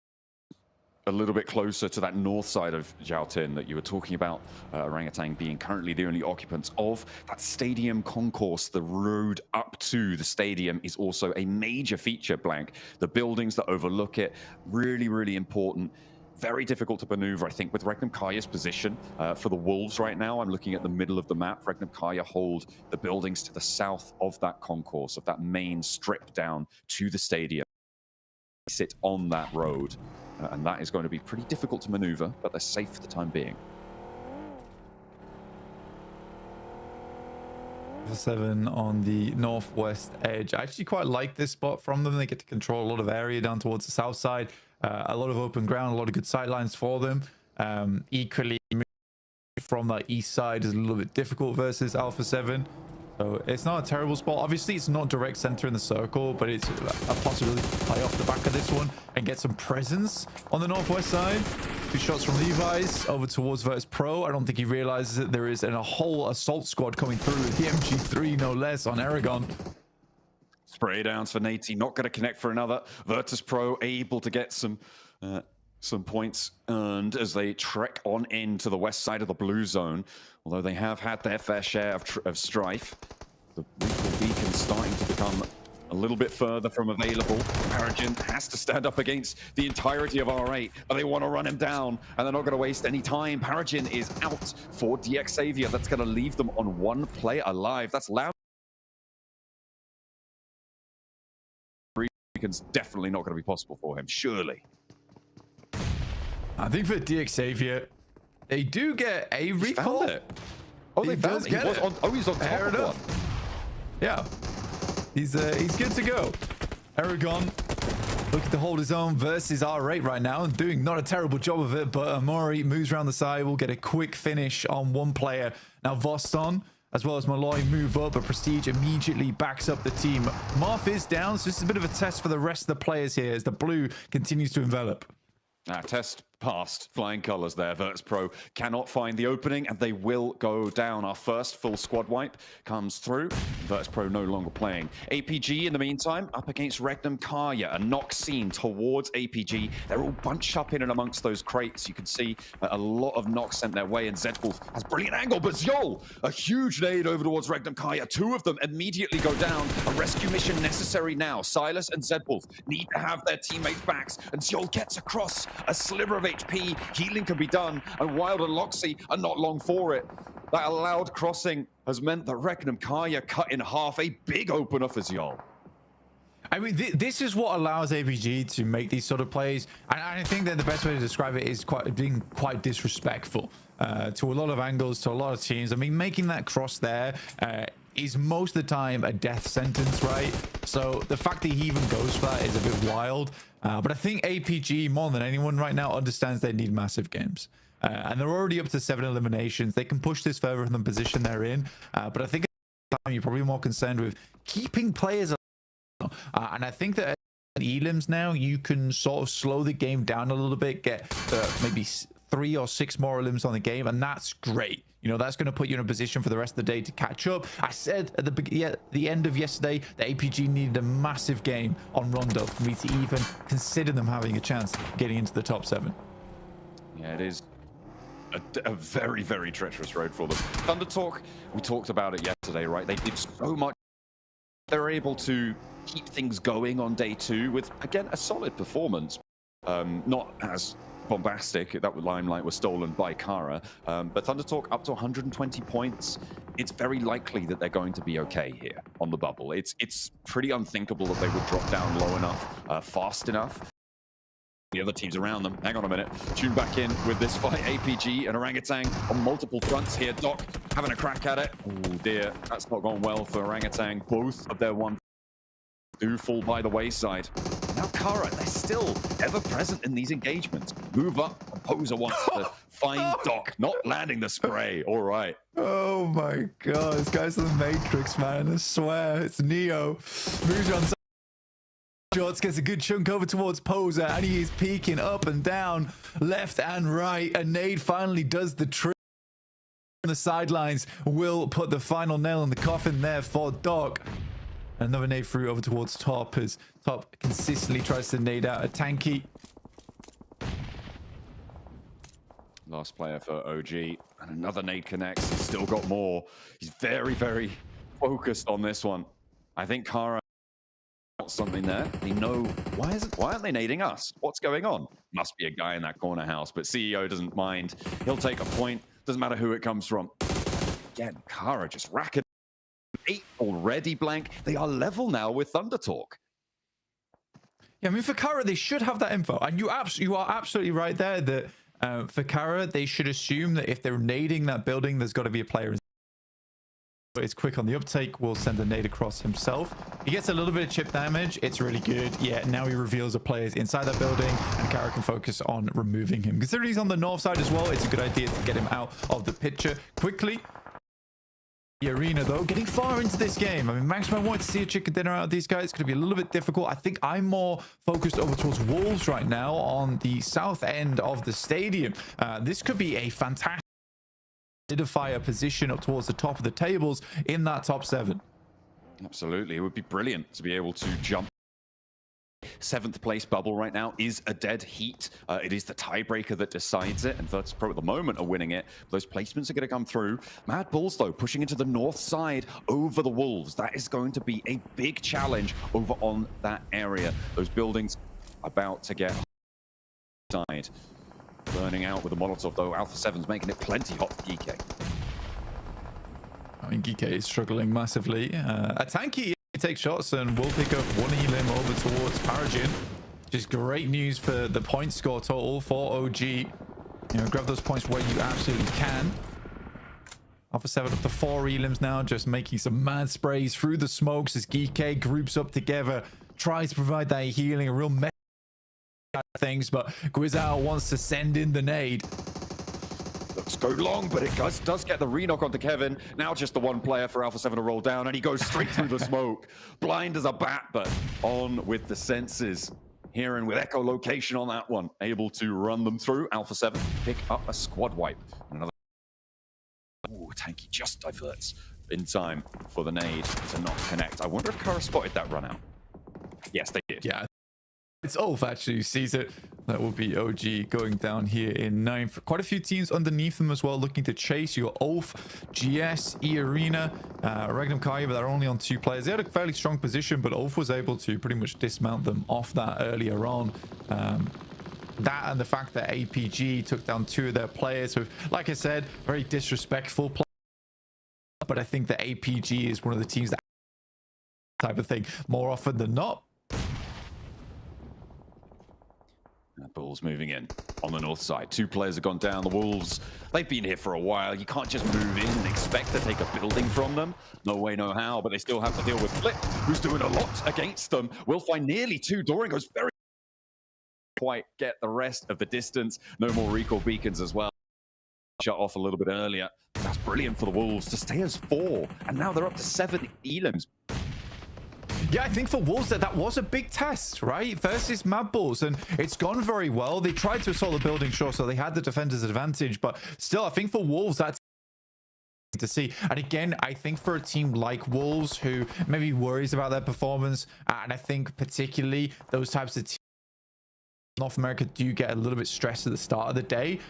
a little bit closer to that north side of Jiao Tin that you were talking about. Orangutan being currently the only occupants of that stadium concourse. The road up to the stadium is also a major feature, Blank. The buildings that overlook it, really, really important. Very difficult to maneuver, I think, with Regnum Kaya's position. For the Wolves right now, I'm looking at the middle of the map. Regnum Kaya hold the buildings to the south of that concourse, of that main strip down to the stadium. They sit on that road, and that is going to be pretty difficult to maneuver, but they're safe for the time being. 7 on the northwest edge. I actually quite like this spot from them. They get to control a lot of area down towards the south side. A lot of open ground, a lot of good sightlines for them. Equally, from that east side is a little bit difficult versus Alpha 7. So it's not a terrible spot. Obviously, it's not direct center in the circle, but it's a possibility to play off the back of this one and get some presence on the northwest side. 2 shots from Levi's over towards Virtus Pro. I don't think he realizes that there is a whole assault squad coming through with PMG3, no less, on Aragon. Spray downs for Nate, not going to connect for another. Virtus Pro able to get some points earned as they trek on into the west side of the blue zone. Although they have had their fair share of strife. The recall beacon starting to become a little bit further from available. Paragin has to stand up against the entirety of R8, but they want to run him down, and they're not going to waste any time. Paragin is out for DX Xavier. That's going to leave them on 1 player alive. That's loud. Beacon's definitely not going to be possible for him, surely. I think for DX Xavier, they do get a recall. Found it. Oh, they found it. He's on top Fair of enough. one. Yeah, he's good to go. Aragon looking to hold his own versus R8 right now and doing not a terrible job of it, but Amori moves around the side. We'll get a quick finish on 1 player. Now Voston as well as Malloy move up, but Prestige immediately backs up the team. Marth is down, so this is a bit of a test for the rest of the players here as the blue continues to envelop. Test passed. Flying colors there. Virtus Pro cannot find the opening, and they will go down. Our first full squad wipe comes through. Virtus Pro no longer playing. APG, in the meantime, up against Regnum Kaya. A knock seen towards APG. They're all bunched up in and amongst those crates. You can see a lot of knocks sent their way, and Zedwolf has brilliant angle, but Zjol, a huge nade over towards Regnum Kaya. 2 of them immediately go down. A rescue mission necessary now. Silas and Zedwolf need to have their teammates' backs, and Zjol gets across a sliver of HP. Healing can be done, and Wild and Loxy are not long for it. That allowed crossing has meant that Regnum Kaya cut in half. A big opener for Zjol. I mean, this is what allows APG to make these sort of plays, and I think that the best way to describe it is being quite disrespectful to a lot of angles, to a lot of teams. I mean, making that cross there is most of the time a death sentence, right? So the fact that he even goes for that is a bit wild. But I think APG, more than anyone right now, understands they need massive games. And they're already up to 7 eliminations. They can push this further from the position they're in. But I think at the time you're probably more concerned with keeping players alive. And I think that elims now, you can sort of slow the game down a little bit, get maybe 3 or 6 more elims on the game, and that's great. You know, that's going to put you in a position for the rest of the day to catch up. I said at the end of yesterday that APG needed a massive game on Rondo for me to even consider them having a chance getting into the top 7. Yeah, it is a very, very treacherous road for them. Thunder Talk, we talked about it yesterday, right? They did so much. They were able to keep things going on day 2 with, again, a solid performance. Not as bombastic. That limelight was stolen by Kara. But Thunder Talk up to 120 points. It's very likely that they're going to be okay here on the bubble. It's pretty unthinkable that they would drop down low enough, fast enough. The other teams around them. Hang on a minute. Tune back in with this fight. APG and Orangutan on multiple fronts here. Doc having a crack at it. Oh dear, that's not gone well for Orangutan. Both of their one do fall by the wayside. Now Kara, they're still ever present in these engagements. Move up. Composer wants to find Doc, not landing the spray. All right. Oh my god, this guy's the Matrix, man. I swear, it's Neo. Moves on shots, gets a good chunk over towards Poser, and he is peeking up and down, left and right. A nade finally does the trick. On the sidelines will put the final nail in the coffin there for Doc. Another nade through over towards Top as Top consistently tries to nade out a Tanky. Last player for OG, and another nade connects. He's still got more. He's very, very focused on this one. I think Kara got something there. They know, why aren't they nading us? What's going on? Must be a guy in that corner house, but CEO doesn't mind. He'll take a point. Doesn't matter who it comes from. Again, Kara just racking 8 already blank. They are level now with Thunder Talk. Yeah, I mean, for Kara, they should have that info. And you are absolutely right there that for Kara, they should assume that if they're nading that building, there's got to be a player. It's quick on the uptake. Will send a nade across himself. He gets a little bit of chip damage. It's really good. Yeah, now he reveals the players inside that building, and Kara can focus on removing him. Considering he's on the north side as well, it's a good idea to get him out of the picture quickly. The arena, though, getting far into this game. I mean, Maxman wanted to see a chicken dinner out of these guys. It's going to be a little bit difficult. I think I'm more focused over towards Wolves right now on the south end of the stadium. This could be a fantastic solidifier position up towards the top of the tables in that top 7. Absolutely. It would be brilliant to be able to jump. 7th place bubble right now is a dead heat. It is the tiebreaker that decides it, and Virtus Pro at the moment are winning it. Those placements are going to come through. Mad Bulls, though, pushing into the north side over the Wolves. That is going to be a big challenge over on that area. Those buildings about to get side. Burning out with the Molotov, though. Alpha 7's making it plenty hot for GK. I mean, GK is struggling massively. A Tanky takes shots and will pick up 1 elim over towards Paragin. Just great news for the point score total for OG. You know, grab those points where you absolutely can. Alpha 7 up to 4 elims now, just making some mad sprays through the smokes as GK groups up together, tries to provide that healing, a real mess things, but Guizao wants to send in the nade. Looks go long, but it does get the re-knock onto Kevin. Now just the one player for Alpha 7 to roll down, and he goes straight through the smoke. Blind as a bat, but on with the senses. Hearing with echolocation on that one. Able to run them through. Alpha 7 pick up a squad wipe. Another. Ooh, Tanky just diverts in time for the nade to not connect. I wonder if Kara spotted that run out. Yes, they did. Yeah. It's Ulf actually who sees it. That will be OG going down here in 9th. Quite a few teams underneath them as well looking to chase. You got Ulf, GS, E-Arena, Regnum Kaya, but they're only on 2 players. They had a fairly strong position, but Ulf was able to pretty much dismount them off that earlier on. That and the fact that APG took down 2 of their players with, like I said, very disrespectful play. But I think that APG is one of the teams that type of thing more often than not. Bulls moving in. on the north side. 2 players have gone down. The Wolves, they've been here for a while. You can't just move in and expect to take a building from them. No way, no how, but they still have to deal with Flip, who's doing a lot against them. Will find nearly 2. Dorian goes very quite get the rest of the distance. No more recall beacons as well. Shut off a little bit earlier. That's brilliant for the Wolves to stay as 4, and now they're up to 7 elims. Yeah, I think for Wolves that was a big test, right? Versus Mad Bulls, and it's gone very well. They tried to assault the building, sure, so they had the defender's advantage, but still, I think for Wolves, that's to see. And again, I think for a team like Wolves, who maybe worries about their performance, and I think particularly those types of teams, North America do get a little bit stressed at the start of the day.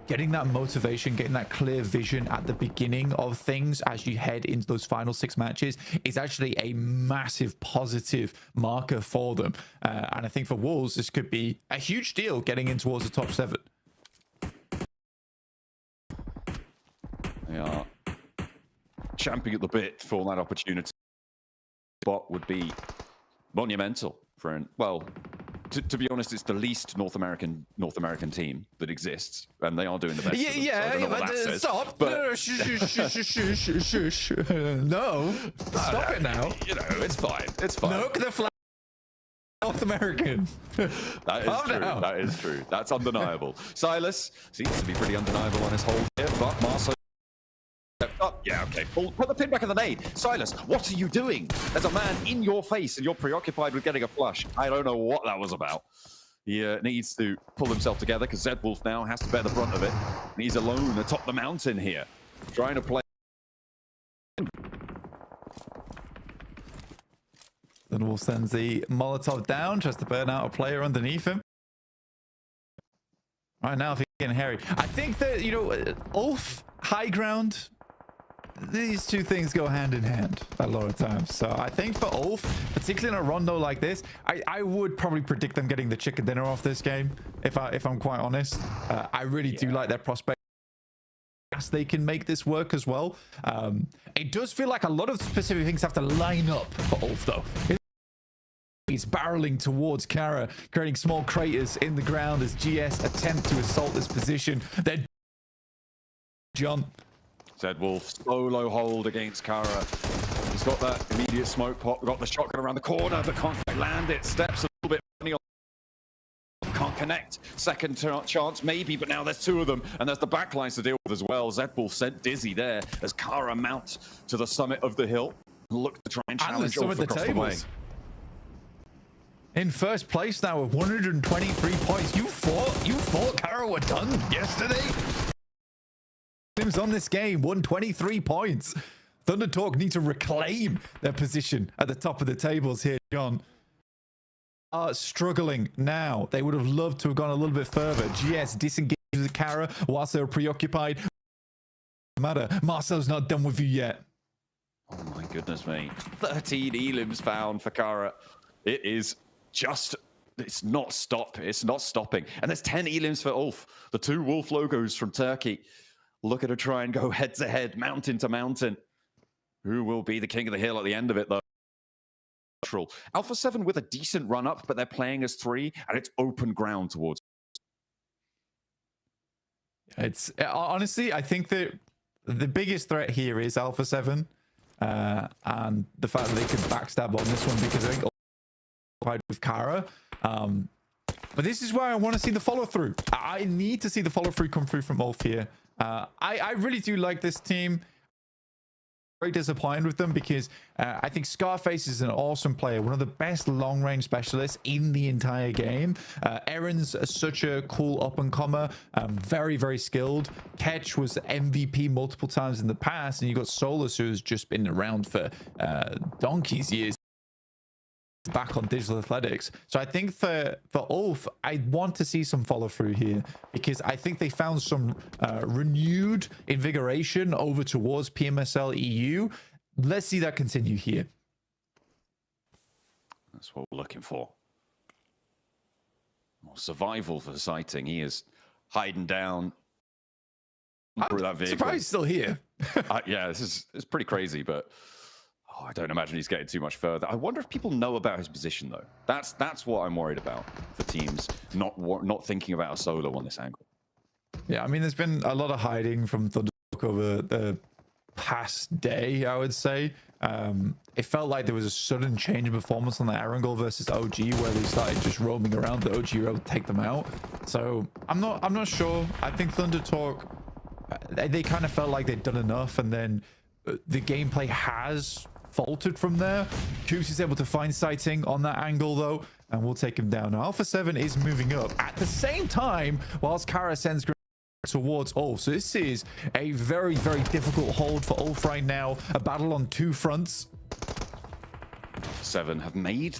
Getting that motivation, getting that clear vision at the beginning of things as you head into those final 6 matches is actually a massive positive marker for them. And I think for Wolves, this could be a huge deal getting in towards the top 7. They are champing at the bit for that opportunity. Spot would be monumental for an, well, to be honest, it's the least North American team that exists, and they are doing the best. Stop! But No, stop it now. You know, it's fine. It's fine. No, the flag. North American. That is true. No. That is true. That's undeniable. Silas seems to be pretty undeniable on his hold here, but Marcel. Oh, yeah, okay. Well, put the pin back in the nade. Silas, what are you doing? There's a man in your face and you're preoccupied with getting a flush. I don't know what that was about. He needs to pull himself together because Zed Wolf now has to bear the brunt of it. And he's alone atop the mountain here, trying to play. Then Wolf sends the Molotov down, tries to burn out a player underneath him. Right now, if he's getting hairy. I think that, you know, Ulf, high ground, these two things go hand in hand a lot of times. So I think for Ulf, particularly in a rondo like this, I would probably predict them getting the chicken dinner off this game, if I'm quite honest. I really do like their prospect. They can make this work as well. It does feel like a lot of specific things have to line up for Ulf, though. He's barreling towards Kara, creating small craters in the ground as GS attempt to assault this position. Then John. Zed Wolf, solo hold against Kara. He's got that immediate smoke pop, got the shotgun around the corner, but can't quite land it. Steps a little bit funny on. Can't connect. Second chance, maybe, but now there's 2 of them, and there's the backlines to deal with as well. Zed Wolf sent Dizzy there as Kara mount to the summit of the hill. Look to try and challenge Ulf across the way. In first place now with 123 points. You thought Kara were done yesterday? On this game, 123 points. Thunder Talk need to reclaim their position at the top of the tables here, John. Are struggling now. They would have loved to have gone a little bit further. GS disengages with Kara whilst they were preoccupied. Matter. Marcel's not done with you yet. Oh my goodness me. 13 elims found for Kara. It is just, it's not stopping. And there's 10 elims for Ulf. The 2 Wolf logos from Turkey. Look at her try and go head to head, mountain to mountain. Who will be the king of the hill at the end of it, though? Alpha 7 with a decent run up, but they're playing as 3, and it's open ground towards. It's honestly, I think that the biggest threat here is Alpha 7, and the fact that they could backstab on this one because I think with Kara. But this is where I want to see the follow through. I need to see the follow through come through from Ulf here. I really do like this team. Very disappointed with them because I think Scarface is an awesome player, one of the best long-range specialists in the entire game. Aaron's such a cool up-and-comer, very, very skilled. Ketch was MVP multiple times in the past, and you got Solus, who's just been around for donkey's years back on Digital Athletics. So I think for Ulf, I want to see some follow through here because I think they found some renewed invigoration over towards PMSL EU. Let's see that continue here. That's what we're looking for. More survival for the sighting. He is hiding down through that vehicle. Surprised he's still here. Yeah, it's pretty crazy, but Oh, I don't imagine he's getting too much further. I wonder if people know about his position, though. That's what I'm worried about for teams not thinking about a solo on this angle. Yeah, I mean, there's been a lot of hiding from Thundertalk over the past day, I would say. It felt like there was a sudden change in performance on the air angle versus OG, where they started just roaming around. The OG were able to take them out. So I'm not sure. I think Thundertalk, they kind of felt like they'd done enough, and then the gameplay has faltered from there. Koops is able to find sighting on that angle though, and we'll take him down. Now, Alpha 7 is moving up at the same time whilst Kara sends towards Ulf. So this is a very, very difficult hold for Ulf right now. A battle on two fronts. 7 have made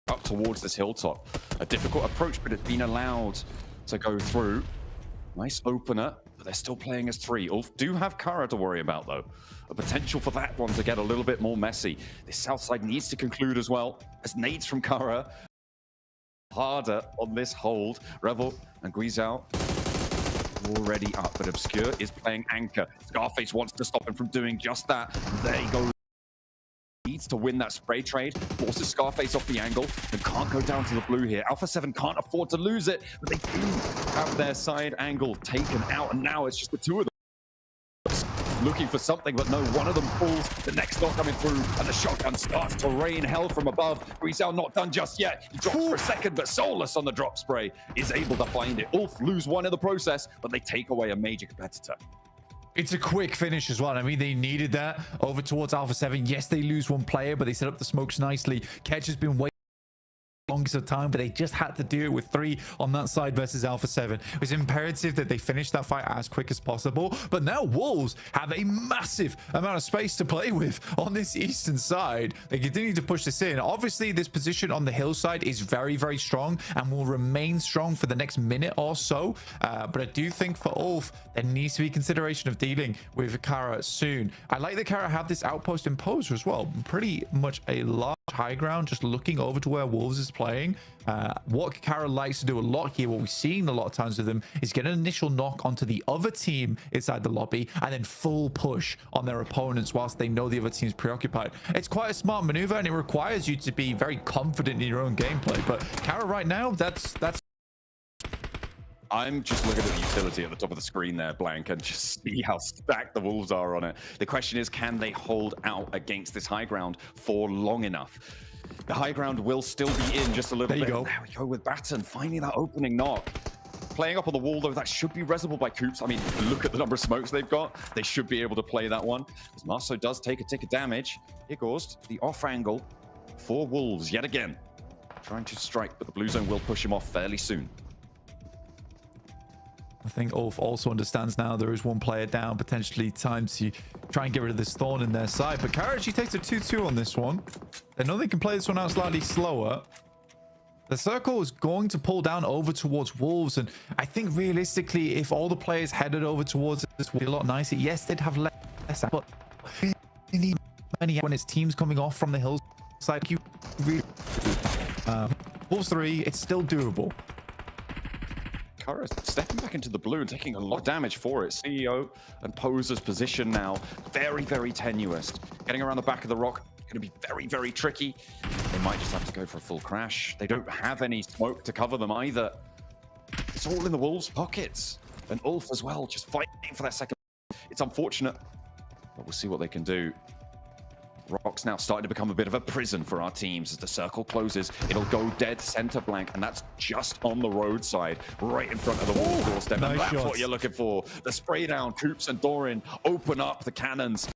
up towards this hilltop. A difficult approach, but it's been allowed to go through. Nice opener, but they're still playing as 3. Ulf do have Kara to worry about, though. A potential for that one to get a little bit more messy. This south side needs to conclude as well, as nades from Kara. Harder on this hold. Revel and Guizhao already up, but Obscure is playing anchor. Scarface wants to stop him from doing just that. There he goes. Needs to win that spray trade, forces Scarface off the angle, and can't go down to the blue here. Alpha 7 can't afford to lose it, but they do have their side angle taken out, and now it's just the two of them looking for something, but no, one of them pulls, the next not coming through, and the shotgun starts to rain hell from above. Guizhao not done just yet. He drops for a second, but Soulless on the drop spray is able to find it. Ulf lose one in the process, but they take away a major competitor. It's a quick finish as well. I mean, they needed that over towards Alpha 7. Yes, they lose one player, but they set up the smokes nicely. Ketch has been waiting longest of time, but they just had to do it with 3 on that side versus Alpha 7. It was imperative that they finish that fight as quick as possible, but now Wolves have a massive amount of space to play with on this eastern side. They continue to push this in. Obviously, this position on the hillside is very, very strong and will remain strong for the next minute or so, but I do think for Ulf, there needs to be consideration of dealing with Kara soon. I like that Kara have this outpost imposer as well. Pretty much a large high ground, just looking over to where Wolves is playing. What Kara likes to do a lot here, what we've seen a lot of times with them, is get an initial knock onto the other team inside the lobby and then full push on their opponents whilst they know the other team's preoccupied. It's quite a smart maneuver, and it requires you to be very confident in your own gameplay. But Kara right now, that's I'm just looking at the utility at the top of the screen there, Blank, and just see how stacked the Wolves are on it. The question is, can they hold out against this high ground for long enough? The high ground will still be in just a little bit. There we go with Batten, finding that opening knock. Playing up on the wall, though, that should be reservable by Koops. I mean, look at the number of smokes they've got. They should be able to play that one. As Marceau does take a tick of damage. Here goes the off angle for Wolves yet again. Trying to strike, but the blue zone will push him off fairly soon. I think Ulf also understands now there is one player down, potentially time to try and get rid of this thorn in their side. But Kara, she takes a 2-2 on this one. They know they can play this one out slightly slower. The circle is going to pull down over towards Wolves, and I think realistically, if all the players headed over towards this would be a lot nicer. Yes, they'd have less, but they need many when it's teams coming off from the hillside. You really, Wolves 3, it's still doable. Kara stepping back into the blue and taking a lot of damage for it. CEO and Poser's position now very, very tenuous. Getting around the back of the rock, going to be very, very tricky. They might just have to go for a full crash. They don't have any smoke to cover them either. It's all in the Wolves' pockets. And Ulf as well, just fighting for that second. It's unfortunate, but we'll see what they can do. Rock's now starting to become a bit of a prison for our teams. As the circle closes, it'll go dead center Blank, and that's just on the roadside, right in front of the wall doorstep. Nice and that's shots. what you're looking for. The spray down, Koops and Doran open up the cannons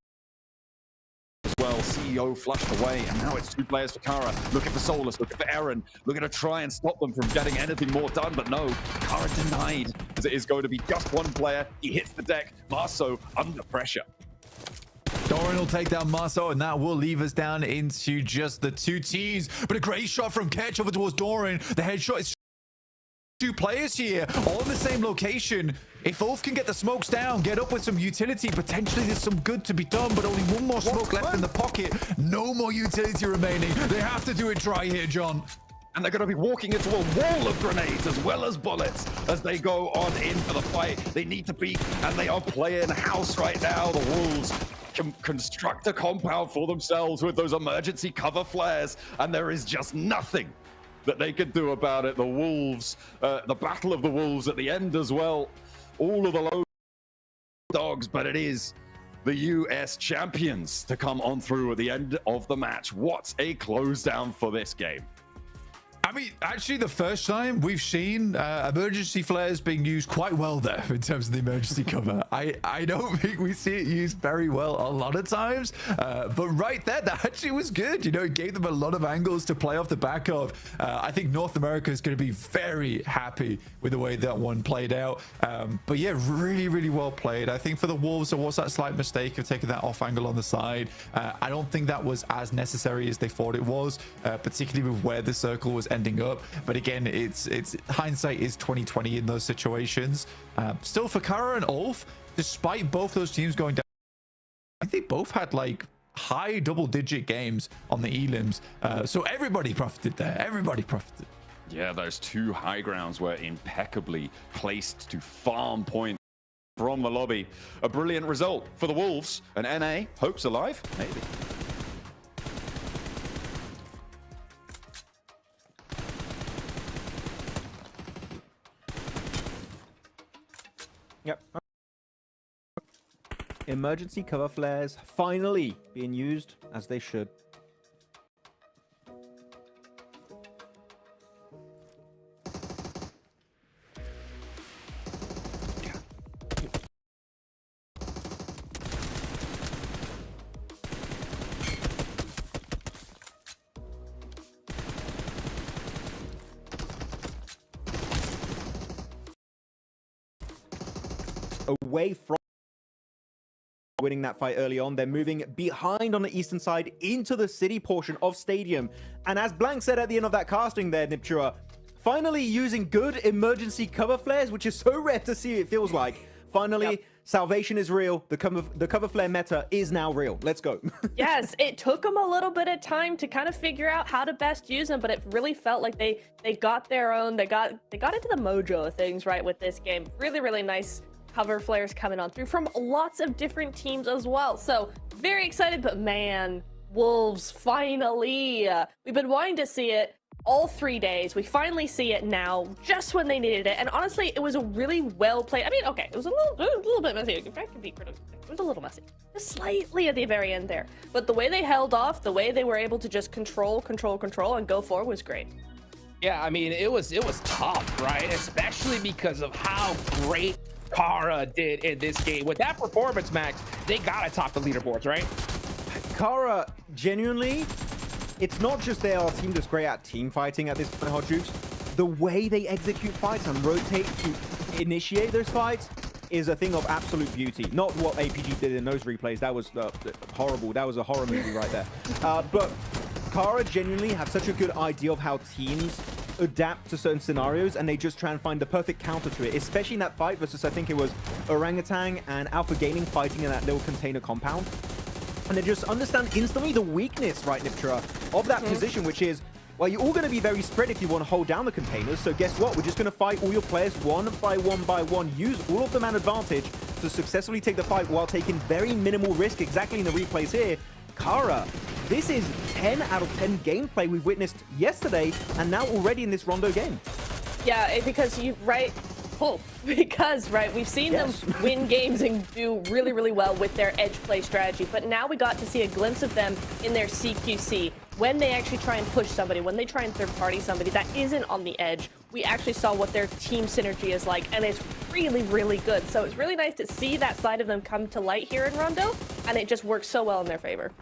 as well. CEO flushed away, and now it's 2 players for Kara. Looking for Soulless, looking for Aaron, looking to try and stop them from getting anything more done, but no, Kara denied, as it is going to be just 1 player. He hits the deck. Marceau under pressure. Doran will take down Marceau, and that will leave us down into just the 2 teams. But a great shot from Ketch over towards Doran. The headshot is 2 players here, all in the same location. If Ulf can get the smokes down, get up with some utility, potentially there's some good to be done, but only 1 more smoke left in the pocket. No more utility remaining. They have to do it dry here, John. And they're going to be walking into a wall of grenades as well as bullets as they go on in for the fight. They need to beat, and they are playing house right now. The Wolves construct a compound for themselves with those emergency cover flares, and there is just nothing that they can do about it. The Wolves, the Battle of the Wolves at the end as well. All of the low dogs, but it is the US champions to come on through at the end of the match. What a close down for this game. I mean, actually, the first time we've seen emergency flares being used quite well there in terms of the emergency cover. I don't think we see it used very well a lot of times, but right there, that actually was good. You know, it gave them a lot of angles to play off the back of. I think North America is going to be very happy with the way that one played out. But yeah, really, really well played. I think for the Wolves, there was that slight mistake of taking that off angle on the side. I don't think that was as necessary as they thought it was, particularly with where the circle was ending up. But again, it's hindsight is 2020 in those situations. Still for Kara and Ulf, despite both those teams going down, I think both had like high double-digit games on the elims. So everybody profited there. Everybody profited. Yeah, those two high grounds were impeccably placed to farm points from the lobby. A brilliant result for the Wolves. And NA, hopes alive? Maybe. Yep. Emergency cover flares finally being used as they should. Away from winning that fight early on, they're moving behind on the eastern side into the city portion of Stadium. And as Blank said at the end of that casting there, Niptura, finally using good emergency cover flares, which is so rare to see, it feels like. Finally, yep. Salvation is real. The cover flare meta is now real. Let's go. Yes, it took them a little bit of time to kind of figure out how to best use them, but it really felt like they got their own. They got into the mojo of things right with this game. Really, really nice cover flares coming on through from lots of different teams as well. So very excited, but man, Wolves finally. We've been wanting to see it all 3 days. We finally see it now, just when they needed it. And honestly, it was a really well played. I mean, okay, it was a little bit messy. In fact, it was a little messy, just slightly at the very end there. But the way they held off, the way they were able to just control, and go forward was great. Yeah, I mean, it was tough, right? Especially because of how great Kara did in this game. With that performance, Max, they gotta top the leaderboards, right? Kara, genuinely, it's not just they are a team that's great at team fighting at this point, Hot Jukes. The way they execute fights and rotate to initiate those fights is a thing of absolute beauty. Not what APG did in those replays. That was horrible. That was a horror movie right there. But Kara genuinely have such a good idea of how teams adapt to certain scenarios, and they just try and find the perfect counter to it, especially in that fight versus, I think it was Orangutan and Alpha Gaming fighting in that little container compound. And they just understand instantly the weakness, right, Niptura, of that position, which is, well, you're all going to be very spread if you want to hold down the containers. So guess what? We're just going to fight all your players one by one, use all of the man advantage to successfully take the fight while taking very minimal risk, exactly in the replays here. Kara, this is 10 out of 10 gameplay we've witnessed yesterday, and now already in this Rondo game. Yeah, because we've seen them win games and do really, really well with their edge play strategy, but now we got to see a glimpse of them in their CQC. When they actually try and push somebody, when they try and third-party somebody that isn't on the edge, we actually saw what their team synergy is like, and it's really, really good. So it's really nice to see that side of them come to light here in Rondo, and it just works so well in their favor.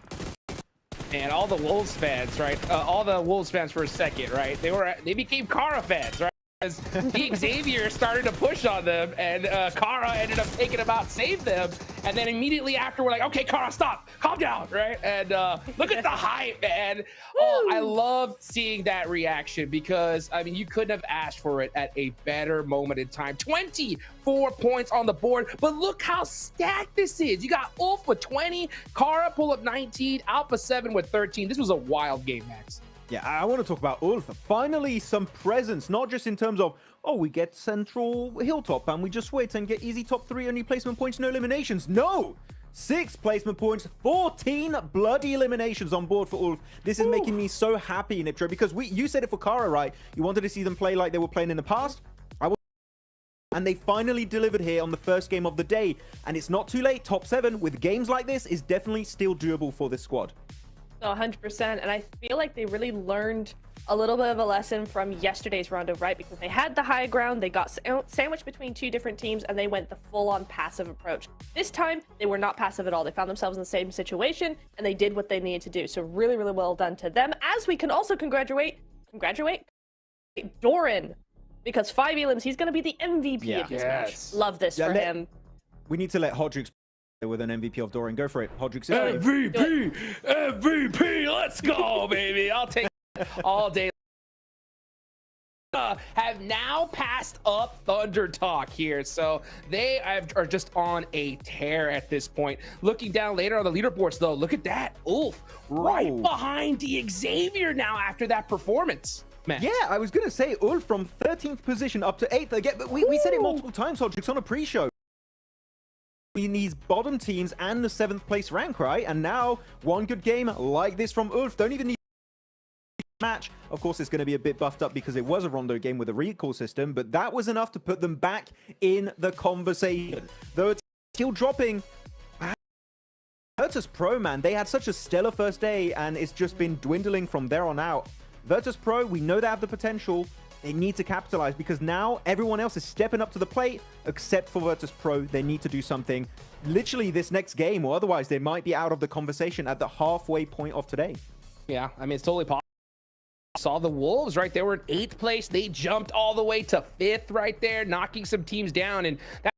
And all the Wolves fans, right? All the Wolves fans for a second, right? They became Kara fans, right? As the Xavier started to push on them, and Kara ended up taking them out, saved them, and then immediately after we're like, okay, Kara, stop, calm down, right? And look at the hype, man. Oh, I love seeing that reaction because, I mean, you couldn't have asked for it at a better moment in time. 24 points on the board, but look how stacked this is. You got Ulf with 20, Kara pull up 19, Alpha 7 with 13. This was a wild game, Max. Yeah, I want to talk about Ulf. Finally, some presence, not just in terms of, oh, we get central hilltop and we just wait and get easy top 3 only placement points, no eliminations. No! 6 placement points, 14 bloody eliminations on board for Ulf. This is making me so happy, Niptro, because you said it for Kara, right? You wanted to see them play like they were playing in the past. And they finally delivered here on the first game of the day. And it's not too late. Top 7 with games like this is definitely still doable for this squad. 100%. And I feel like they really learned a little bit of a lesson from yesterday's rondo, right? Because they had the high ground, they got sandwiched between 2 different teams, and they went the full-on passive approach. This time, they were not passive at all. They found themselves in the same situation, and they did what they needed to do. So really, really well done to them. As we can also congratulate Doran, because 5 elims, he's going to be the MVP of this match. Love this for him. We need to let Hodrix play with an MVP of Doran. Go for it. Hodrix. MVP, let's go, baby. I'll take all day. Have now passed up Thunder Talk here, so they are just on a tear at this point. Looking down later on the leaderboards, though, look at that. Ulf right behind the Xavier now after that performance. Man. Yeah, I was going to say Ulf from 13th position up to 8th again, but we said it multiple times, Hodrix, on a pre-show. In these bottom teams and the 7th place rank, right? And now one good game like this from Ulf. Don't even need match. Of course, it's going to be a bit buffed up because it was a rondo game with a recall system, but that was enough to put them back in the conversation. Though it's still dropping. Virtus Pro, man, they had such a stellar first day, and it's just been dwindling from there on out. Virtus Pro, we know they have the potential. They need to capitalize because now everyone else is stepping up to the plate except for Virtus Pro. They need to do something literally this next game, or otherwise they might be out of the conversation at the halfway point of today. Yeah, I mean, it's totally possible. Saw the Wolves, right? They were in 8th place. They jumped all the way to 5th right there, knocking some teams down. And that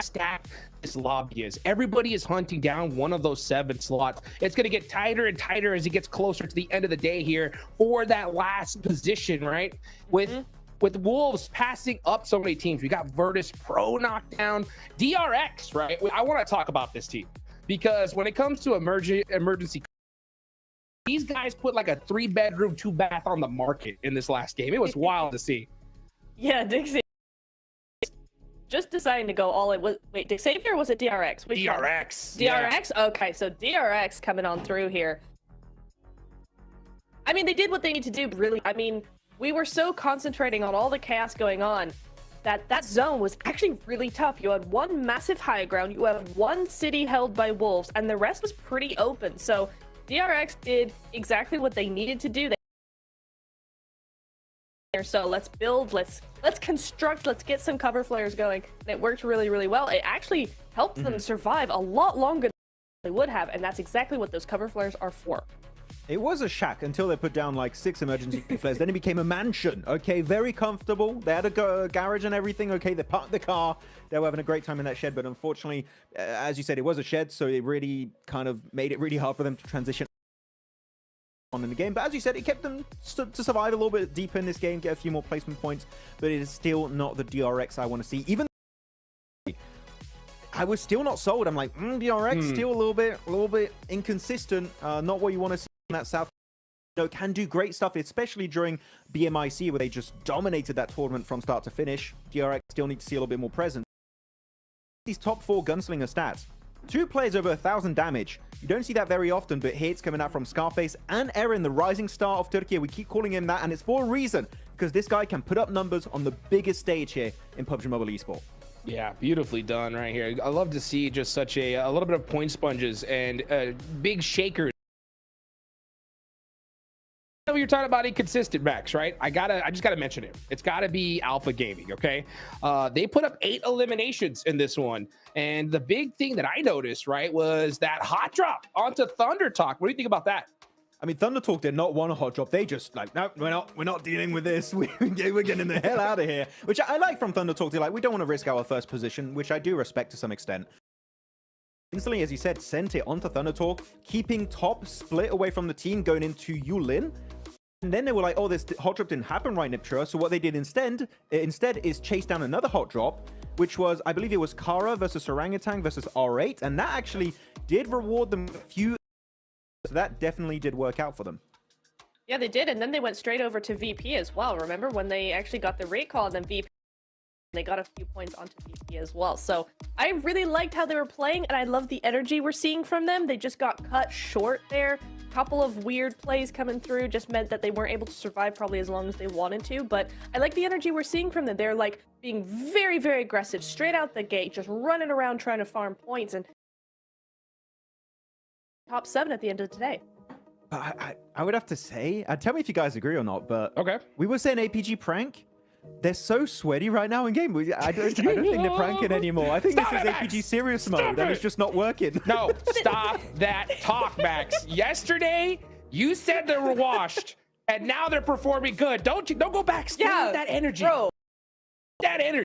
stacked this lobby is. Everybody is hunting down one of those 7 slots. It's going to get tighter and tighter as it gets closer to the end of the day here for that last position, right? With Wolves passing up so many teams. We got Virtus Pro knocked down. DRX, right? I want to talk about this team because when it comes to emergency, these guys put like a 3-bedroom, 2-bath on the market in this last game. It was wild to see. Yeah, Dixie. Just deciding to go all in. Wait, Xavier, or was it DRX? Which DRX. One? DRX? Yeah. Okay, so DRX coming on through here. I mean, they did what they need to do, really. I mean, we were so concentrating on all the chaos going on that zone was actually really tough. You had one massive high ground, you have one city held by wolves, and the rest was pretty open. So DRX did exactly what they needed to do. So let's build, let's construct, let's get some cover flares going, and it worked really, really well. It actually helped them survive a lot longer than they would have, and that's exactly what those cover flares are for. It was a shack until they put down like 6 emergency flares. Then it became a mansion. Okay, very comfortable. They had a garage and everything. Okay, they parked the car. They were having a great time in that shed, but unfortunately, as you said, it was a shed, so it really kind of made it really hard for them to transition on in the game. But as you said, it kept them to survive a little bit deeper in this game, get a few more placement points, but it is still not the DRX I want to see. Even I was still not sold. I'm like, DRX still a little bit inconsistent. Not what you want to see in that South. Can do great stuff, especially during BMIC where they just dominated that tournament from start to finish. DRX still need to see a little bit more presence. These top 4 gunslinger stats. 2 players over 1,000 damage. You don't see that very often, but hits coming out from Scarface and Eren, the rising star of Turkey. We keep calling him that, and it's for a reason, because this guy can put up numbers on the biggest stage here in PUBG Mobile Esport. Yeah, beautifully done right here. I love to see just such a little bit of point sponges and big shakers. You're talking about inconsistent, Max, right? I just gotta mention it. It's gotta be Alpha Gaming, okay? They put up 8 eliminations in this one, and the big thing that I noticed, right, was that hot drop onto Thunder Talk. What do you think about that? I mean, Thunder Talk did not want a hot drop. They just like, no, we're not dealing with this. We're getting the hell out of here. Which I like from Thunder Talk. They're like, we don't want to risk our first position, which I do respect to some extent. Instantly, as you said, sent it onto Thunder Talk, keeping top split away from the team going into Yulin. And then they were like, oh, this hot drop didn't happen right, Niptra. So what they did instead is chase down another hot drop, which was, I believe it was Kara versus Orangutan versus R8. And that actually did reward them a few. So that definitely did work out for them. Yeah, they did. And then they went straight over to VP as well. Remember when they actually got the recall and then VP They got a few points onto VP as well. So I really liked how they were playing, and I love the energy we're seeing from them. They just got cut short there. A couple of weird plays coming through just meant that they weren't able to survive probably as long as they wanted to. But I like the energy we're seeing from them. They're like being very, very aggressive straight out the gate, just running around trying to farm points, and top 7 at the end of the day. I would have to say, tell me if you guys agree or not, but Okay. we were saying APG prank. They're so sweaty right now in game. I don't think they're pranking anymore. I think Stop this is it, APG Max! serious Stop mode, and it! it's just not working. No, stop that talk, Max. Yesterday, you said they were washed, and now they're performing good. Don't go back. Stay with that energy. Bro. That energy.